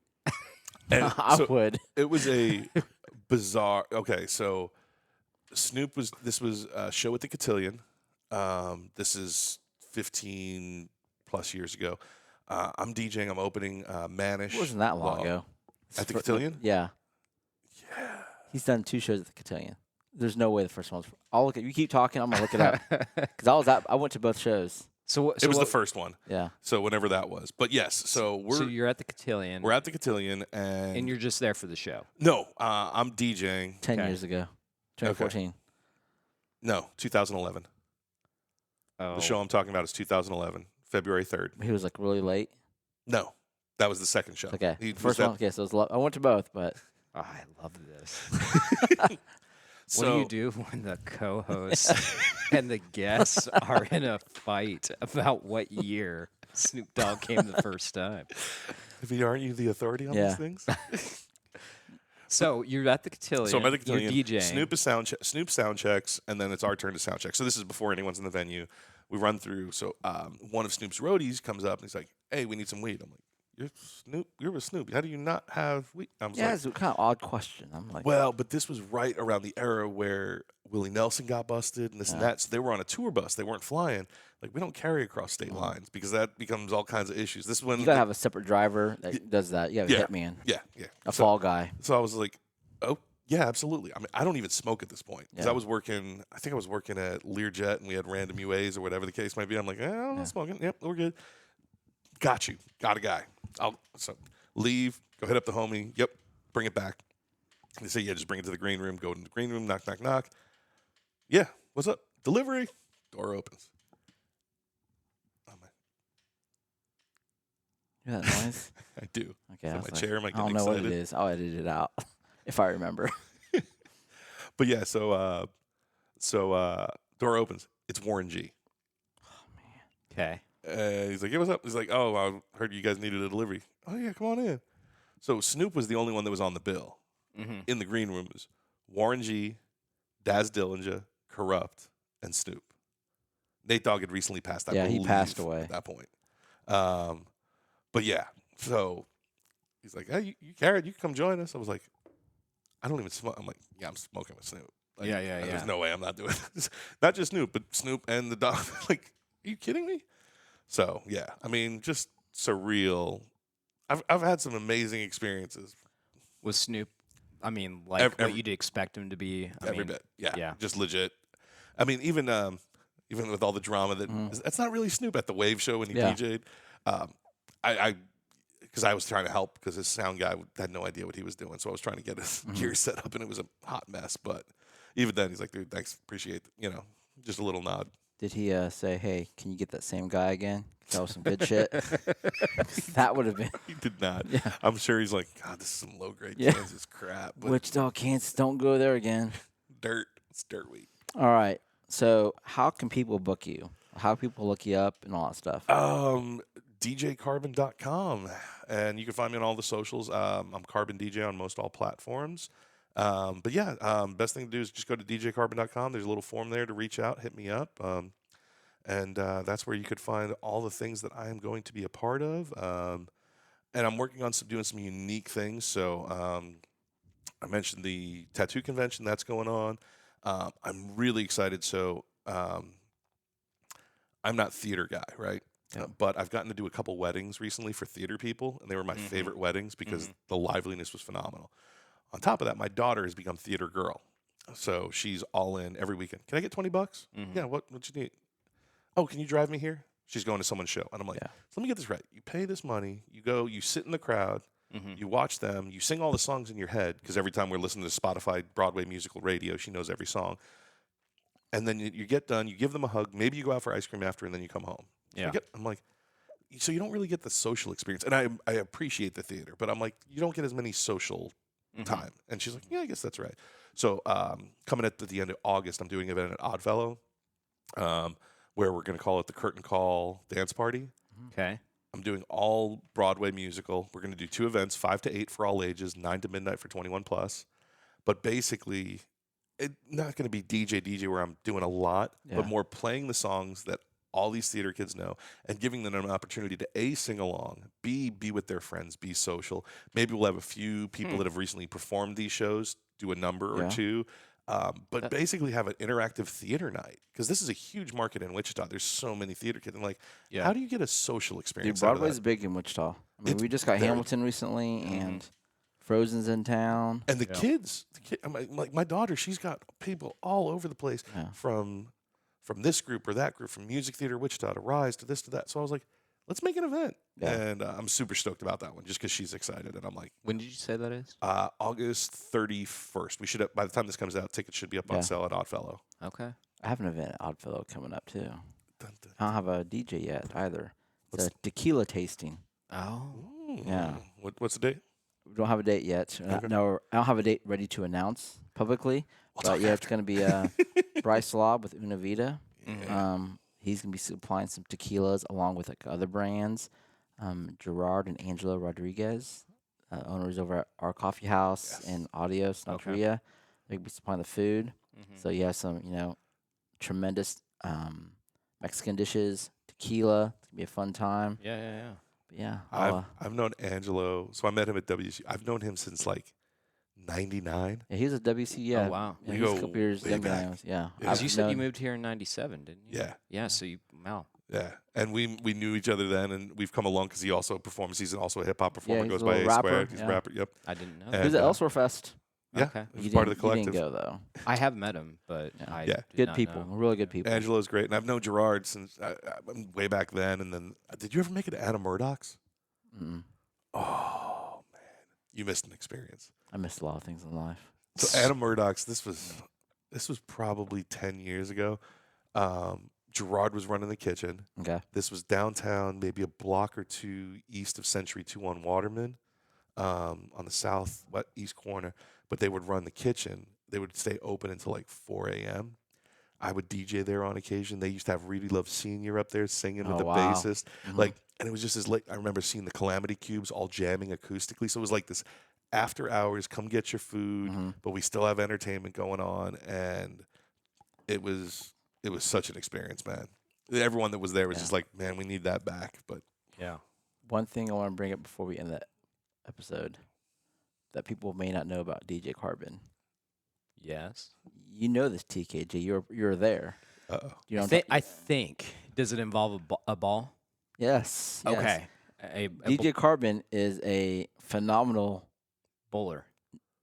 and I so would. it was a bizarre. Okay, so Snoop was. This was a show at the Cotillion. This is 15 plus years ago. I'm DJing. I'm opening Manish. It wasn't that long Law. ago. At the Cotillion? Yeah. Yeah. He's done 2 shows at the Cotillion. There's no way the first one was. I'll look at you. Keep talking. I'm gonna look it up because I went to both shows. So It was the first one. Yeah. So whenever that was. But yes, so So you're at the Cotillion, we're at the Cotillion, and you're just there for the show. no, I'm DJing. 10 Okay. years ago. 2014. No, 2011. Oh, The show I'm talking about is 2011, February 3rd. He was like really late. No, that was the second show. Okay. He was First at- one. Okay. So it was I went to both, but Oh, I love this. So, What do you do when the co-hosts and the guests are in a fight about what year Snoop Dogg came the first time? aren't you the authority on Yeah. these things? So you're at the Cotillion. So I'm at the Cotillion. You're DJing. Snoop sound checks, and then it's our turn to sound check. So this is before anyone's in the venue. we run through. So one of Snoop's roadies comes up and he's like, "Hey, we need some weed." I'm like, "You're Snoop. You're with Snoop. How do you not have weed?" I was Yeah, like, it's a kind of odd question. I'm like, "Well, but this was right around the era where Willie Nelson got busted and this and Yeah. that. So they were on a tour bus. They weren't flying. Like we don't carry across state lines because that becomes all kinds of issues. This one, you gotta have a separate driver that does that. You have a yeah. hitman, yeah, a So- fall guy. So I was like, "Oh, yeah, absolutely." I mean, I don't even smoke at this point because Yeah. I think I was working at Learjet and we had random UAs or whatever the case might be. I'm like, I'm Yeah. not smoking. Yep, we're good. Got you. Got a guy. So leave, go hit up the homie. Yep, bring it back. And they say, yeah, just bring it to the green room. Go to the green room, knock, knock, knock. Yeah, what's up? Delivery. Door opens. I'm like, You hear that noise? I do. Okay, I So was my like, chair, am I I don't getting know what excited? it is. I'll edit it out if I remember. But yeah, so door opens. It's Warren G. Okay. He's like, "Yeah, what's up?" He's like, "Oh, I heard you guys needed a delivery." "Oh yeah, come on in." So Snoop was the only one that was on the bill. Mm-hmm. In the green room was Warren G, Daz Dillinger, Corrupt, and Snoop. Nate Dogg had recently passed. I Yeah, he believe, passed away. at that point. But yeah, so he's like, "Hey, you Garrett, you can come join us." I was like, "I don't even smoke." I'm like, "Yeah, I'm smoking with Snoop." Like, Yeah. There's no way I'm not doing this. Not just Snoop, but Snoop and the dog. Like, are you kidding me? So yeah, I mean, just surreal. I've had some amazing experiences. Was Snoop? I mean, like Every- what you'd expect him to be. I Every mean, bit, yeah, yeah. just legit. I mean, even with all the drama that's not really Snoop at the Wave show when he Yeah. DJ'd. I because I was trying to help because his sound guy had no idea what he was doing, so I was trying to get his gear set up, and it was a hot mess. But even then, he's like, "Dude, thanks, appreciate just a little nod." Did he say, "Hey, can you get that same guy again? That was some good shit." That would have been He did not. Yeah. I'm sure he's like, "God, this is some low grade Yeah. Kansas crap." But Wichita, Kansas. Don't go there again. dirt, it's dirt week. All right. So, how can people book you? How can people look you up and all that stuff? DJCarbon.com, and you can find me on all the socials. I'm Carbon DJ on most all platforms. But yeah, best thing to do is just go to DJCarbon.com. There's a little form there to reach out, hit me up, and that's where you could find all the things that I am going to be a part of. And I'm working on doing some unique things. So I mentioned the tattoo convention that's going on. I'm really excited. So I'm not theater guy, right? Yeah. But I've gotten to do a couple weddings recently for theater people, and they were my favorite weddings because the liveliness was phenomenal. On top of that, my daughter has become theater girl, so she's all in every weekend. Can I get $20? Yeah, what you need? Oh, can you drive me here? She's going to someone's show, and I'm like, Yeah. so let me get this right. You pay this money, you go, you sit in the crowd, Mm-hmm. you watch them, you sing all the songs in your head because every time we're listening to Spotify Broadway musical radio, she knows every song. And then you get done, you give them a hug, maybe you go out for ice cream after, and then you come home. So Yeah. I'm like, so you don't really get the social experience. And I appreciate the theater, but I'm like, you don't get as many social time. And she's like, yeah, I guess that's right. So coming at the end of August, I'm doing an event at Oddfellow where we're going to call it the Curtain Call Dance Party. Okay. I'm doing all Broadway musical. We're going to do 2 events, 5 to 8 for all ages, 9 to midnight for 21 plus. But basically, it's not going to be DJ where I'm doing a lot, Yeah. but more playing the songs that all these theater kids know and giving them an opportunity to A, sing along, B, be with their friends, be social. Maybe we'll have a few people that have recently performed these shows, do a number or Yeah. two. But basically have an interactive theater night because this is a huge market in Wichita. There's so many theater kids. I'm like, Yeah. how do you get a social Dude, experience out of Broadway's that? big in Wichita. I mean, It's we just got very- Hamilton recently, and Frozen's in town. And the kids, like my daughter, she's got people all over the place Yeah. from this group or that group, from Music Theater Wichita to Rise to this to that. So I was like, let's make an event. Yeah. And I'm super stoked about that one just because she's excited. And I'm like, When did you say that is? August 31st. We should have, by the time this comes out, tickets should be up Yeah. on sale at Oddfellow. Okay. I have an event at Oddfellow coming up too. Dun, dun. I don't have a DJ yet either. It's What's- a tequila tasting. Oh. Yeah. What's the date? We don't have a date yet. Okay. No, I don't have a date ready to announce publicly. We'll But talk yeah, it's going to be Bryce Lobb with Una Vida. Yeah. He's going to be supplying some tequilas along with like other brands. Gerard and Angela Rodriguez, owners over at Our Coffee House Yes. and Adios Notria. They're going to be supplying the food. So you have some, tremendous Mexican dishes, tequila. It's gonna be a fun time. Yeah. But yeah, I'll, I've known Angelo, so I met him at WC. I've known him since like '99. yeah, he was at WC. Yeah, Oh, wow. Yeah, We he was a go couple years way younger than back. I was. Yeah, Yeah. Because I've you said you known- moved here in '97, didn't you? Yeah. Yeah. So wow. Yeah, and we knew each other then, and we've come along because he also performs. He's also a hip hop performer. he's Goes a by little A rapper, Squared. He's yeah. a rapper. Yep. I didn't know. And, He was at Elsewhere Fest. Yeah, Okay. he was You part of the didn't- collective. You didn't go though. I have met him, but Yeah. I Yeah. did Good not people, know. really good people. Angelo's great, and I've known Gerard since way back then. And then, did you ever make it to Anna Murdoch's? Mm-mm. Oh man, you missed an experience. I missed a lot of things in life. So Anna Murdoch's. This was probably 10 years ago. Gerard was running the kitchen. Okay. This was downtown, maybe a block or two east of Century 2 on Waterman, on the southeast corner. But they would run the kitchen. They would stay open until like 4 a.m. I would DJ there on occasion. They used to have Really Love Senior up there singing with Oh, the wow. bassist. Mhm. Like, and it was just as late. I remember seeing the Calamity Cubes all jamming acoustically. So it was like this after hours, come get your food, Mhm. but we still have entertainment going on. And it was such an experience, man. Everyone that was there was Yeah. just like, man, we need that back. But Yeah. One thing I want to bring up before we end that episode that people may not know about DJ Carbon. Yes. You know this, TKG. You're there. uh-oh. You know. I think. Does it involve a ball? Yes. yes. Okay. A DJ Carbon is a phenomenal. bowler.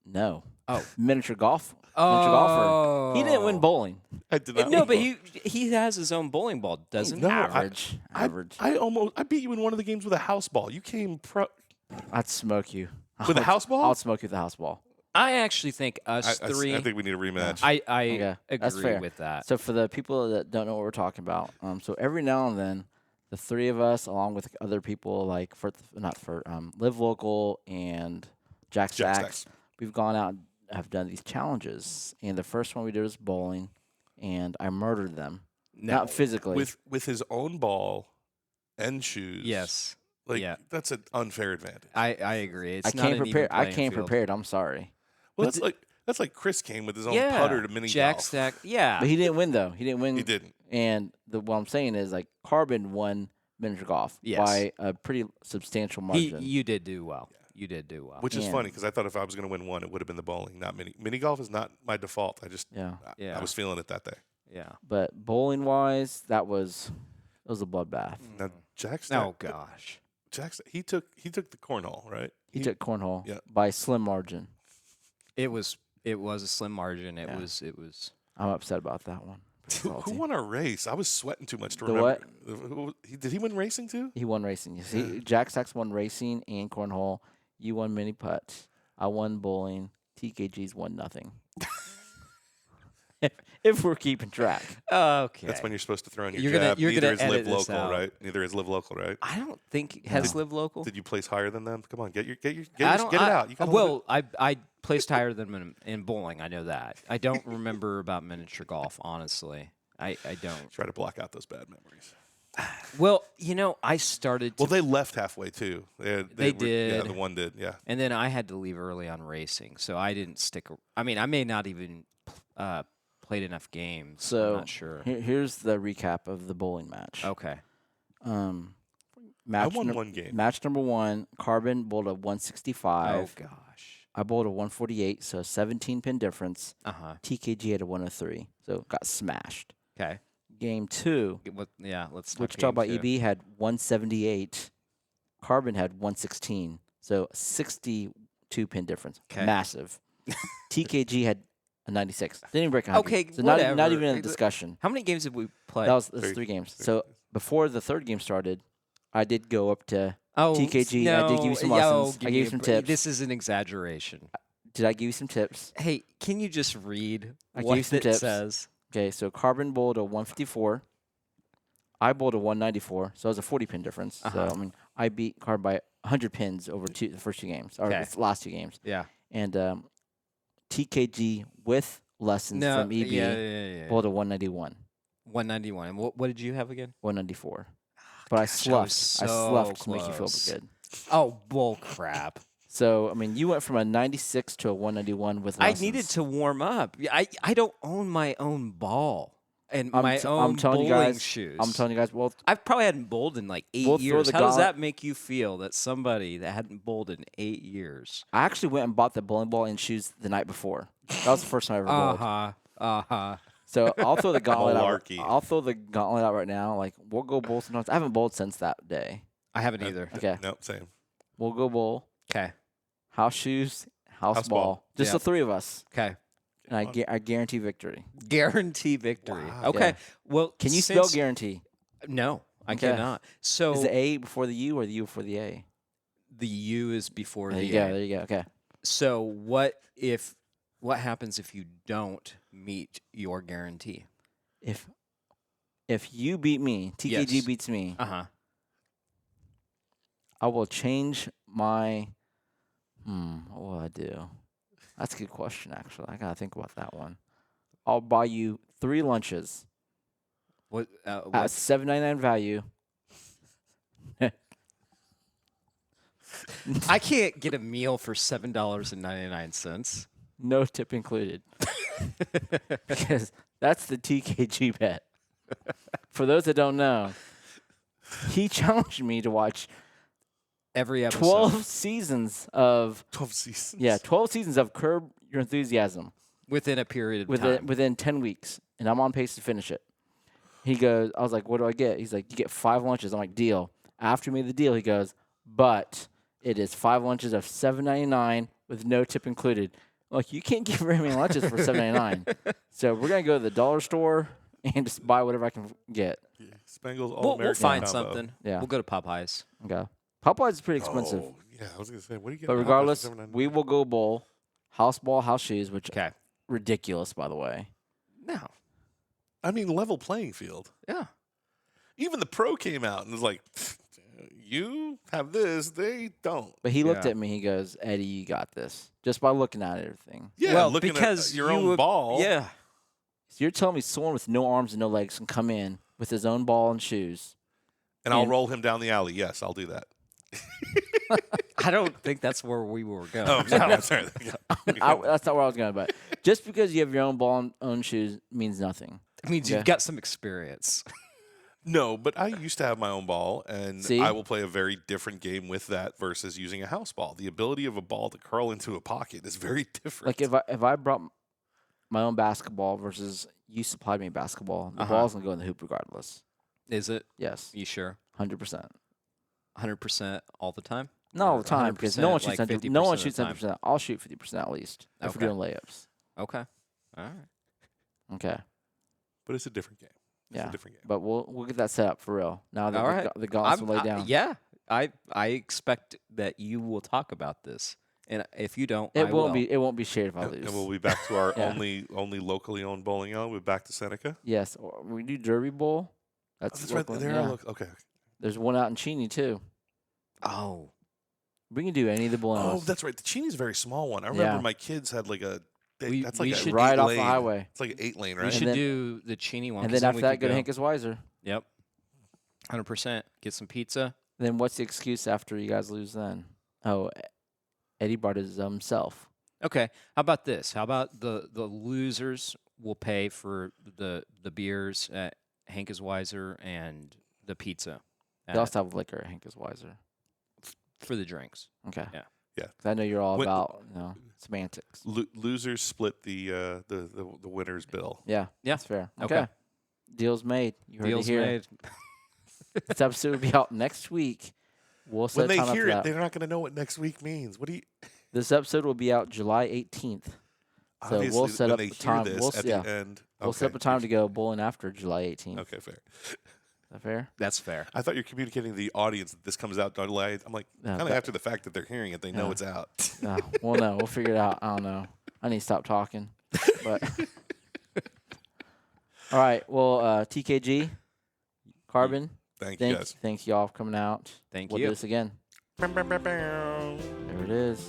No. Oh. Miniature golf. Oh. He didn't win bowling. I did not. No, but he has his own bowling ball, doesn't he? No, Average. Average. I beat you in one of the games with a house ball. You came I'd smoke you. with a house ball. I'll smoke you with a house ball. I actually think us three. I think we need a rematch. I Okay, that's agree fair. with that. So for the people that don't know what we're talking about, so every now and then, the three of us, along with other people like Live Local and Jack Jack Stacks, Stacks. we've gone out and have done these challenges. And the first one we did was bowling, and I murdered them. No. Not physically. with his own ball and shoes. Yes, like yeah. that's an unfair advantage. I agree. It's I not came an even prepared. I playing came field. prepared. I'm sorry, Well, But that's like Chris came with his own Yeah, putter to mini Jack golf. Stack. Yeah, but he didn't win though. He didn't win. He didn't. And what I'm saying is like Carbon won miniature golf Yes. by a pretty substantial margin. you did do well. You did do well. Which is Yeah. funny because I thought if I was going to win one, it would have been the bowling, not mini. Mini golf is not my default. I just Yeah. Yeah. I was feeling it that day. Yeah. But bowling wise, it was a bloodbath. Now Jack Stack, Oh gosh. he took the cornhole, right? He took cornhole yeah. by slim margin. It was a slim margin. It Yeah. was. I'm upset about that one. Pretty Who salty. won our race? I was sweating too much to The remember. Did he win racing too? He won racing. You see, Jack Stacks won racing and cornhole. You won mini putt. I won bowling. TKG's won nothing. if we're keeping track. Okay. That's when you're supposed to throw in your You're gonna- jab. you're Neither gonna is edit live this local, out. right? Neither is live local, right? I don't think has Live Local. Did you place higher than them? Come on, get I it don't. out. You gotta live I placed higher than them in bowling. I know that. I don't remember about miniature golf. Honestly, I don't. Try to block out those bad memories. Well, I started to, Well, they left halfway too. They They were- Yeah, did. the one did. Yeah. and then I had to leave early on racing, so I didn't stick. I mean, I may not even played enough games. So I'm not sure. Here's the recap of the bowling match. Okay. I Match won num- one game. Match number 1, Carbon bowled a 165. Oh gosh. I bowled a 148, so a 17 pin difference. Uh huh. TKG had a 103, so got smashed. Okay. Game 2, Yeah. Let's talk Wichita by game two. EB had 178. Carbon had 116, so 62 pin difference. 'Kay. Massive. TKG had a 96. Didn't even break 100. Okay, so not whatever. even a discussion. How many games did we play? That was Three. 3 games. Three. So before the third game started, I did go up to. oh, TKG, I did give you some no, lessons. I give gave you me a some break. tips. This is an exaggeration. Did I give you some tips? Hey, can you just read I gave what you some it tips. says? Okay, so Carbon bowled a 154. I bowled a 194, so it was a 40 pin difference. Uh-huh. So I mean, I beat Carbon by 100 pins over the first 2 games, or Okay. the last 2 games. Yeah. And TKG with lessons No. from EB Yeah. bowled a 191, 191. And what did you have again? 194. But I gosh, I sloughed. was I sloughed so to make you feel close. good. Oh, bull crap. So I mean, you went from a 96 to a 191 with I lessons. needed to warm up. I don't own my own ball. And I'm my t- own I'm telling you bowling guys. shoes. I'm telling you guys. Well, I've probably hadn't bowled in like 8 We'll throw years. the How does gauntlet- that make you feel that somebody that hadn't bowled in 8 years? I actually went and bought the bowling ball and shoes the night before. That was the first time I ever bowled. So I'll throw the gauntlet out. Malarkey. I'll throw the gauntlet out right now. Like we'll go bowl sometimes. I haven't bowled since that day. I haven't either. Okay, Nope, same. we'll go bowl. Okay. House shoes, house, House ball. ball. Just Yeah. the three of us, Okay. and I guarantee victory. Guarantee victory. Wow. Okay. Yeah. Well, Can you spell since- guarantee? No, I Okay. cannot. So Is the A before the U or the U before the A? the U is before There the you go. A. There you go. Okay. So what happens if you don't meet your guarantee? If you beat me, TKG Yes. beats me, Uh-huh. I will change my. What will I do? That's a good question. Actually, I gotta think about that one. I'll buy you 3 lunches What at what's $7.99 value. I can't get a meal for $7.99. No tip included. Because that's the TKG bet. For those that don't know, he challenged me to watch Every episode. 12 seasons of 12 seasons. 12 seasons of Curb Your Enthusiasm within a period of time. within 10 weeks, and I'm on pace to finish it. He goes, I was like, what do I get? He's like, you get 5 lunches. I'm like, deal. After we made the deal, he goes, but it is 5 lunches of $7.99 with no tip included. Look, you can't get very many lunches for $7.99. So we're gonna go to the dollar store and just buy whatever I can get. Spangles All We'll American find combo. something. Yeah. We'll go to Popeyes. Okay. Popeyes is pretty expensive, Oh, yeah, I was gonna say, what do you get? but at Popeyes for regardless, $7.99? we will go bowl, house ball, house shoes, which Okay. ridiculous, by the way. No. I mean, level playing field. Yeah. Even the pro came out and was like, "You have this, they don't." But he looked Yeah. at me. He goes, "Eddie, you got this." Just by looking at everything. Yeah, well, looking because at your you own would- ball. Yeah. So you're telling me someone with no arms and no legs can come in with his own ball and shoes? and I'll and- roll him down the alley. Yes, I'll do that. I don't think that's where we were going. Oh, no, I'm sorry. That's not where I was going. But just because you have your own ball and own shoes means nothing. It means Okay. you've got some experience. No, but I used to have my own ball, and See? I will play a very different game with that versus using a house ball. The ability of a ball to curl into a pocket is very different. Like if I brought my own basketball versus you supplied me basketball, the Uh-huh. ball's gonna go in the hoop regardless. Is it? Yes, You sure? 100%. 100% all the time? Not all Or the time because no one 100%, shoots like 100%. No one 50% shoots of the time? 100%. I'll shoot 50% at least if Okay. we're doing layups. Okay. All right. Okay. but it's a different game. It's Yeah. a different game. But we'll get that set up for real. Now that All right. the gauntlets will lay down. Yeah. I expect that you will talk about this. And if you don't, I It won't will. be. It won't be shared if I And, lose. and we'll be back to our Yeah. only locally owned bowling alley. We're back to Seneca. Yes, or we do Derby Bowl. Oh, That's, that's right. local, There, yeah. okay. There's one out in Cheney too. Oh. We can do any of the bowling. Oh, alleys. that's right. The Cheney's a very small one. I remember Yeah. my kids had like a. We- that's we like a should- right off the 8-lane. highway. It's like an 8-lane, We right? should then- do the Cheney one. And 'cause then after we that, could go to Hankus Weiser. Yep. 100%. Get some pizza. Then what's the excuse after you guys lose then? Oh, Eddie brought his self. Okay. How about this? How about the losers will pay for the beers at Hankus Weiser and the pizza They also have liquor at Hankus Weiser. for the drinks. Okay. Yeah. Yeah. 'Cause I know you're all When- about semantics. Losers split the winner's bill. Yeah. Yeah. That's fair. Okay. Okay. Deal's made. You heard Deals it here. made. This episode will be out next week. We'll set When a they time up hear for it, that. they're not going to know what next week means. What do you? This episode will be out July 18th. So we'll Obviously, set when up they a hear time. this We'll, at yeah, the end. we'll set up a time to go bowling after July 18th. Okay, fair. Is that fair? That's fair. I thought you're communicating to the audience that this comes out delayed. I'm like, No, kind of but- after the fact that they're hearing it, they know Yeah. it's out. No. Well, no. We'll figure it out. I don't know. I need to stop talking. But all right. Well, TKG, Carbon. Thank you guys. Thank y'all for coming out. Thank We'll you. do this again. Bow, bow, bow, bow. There it is.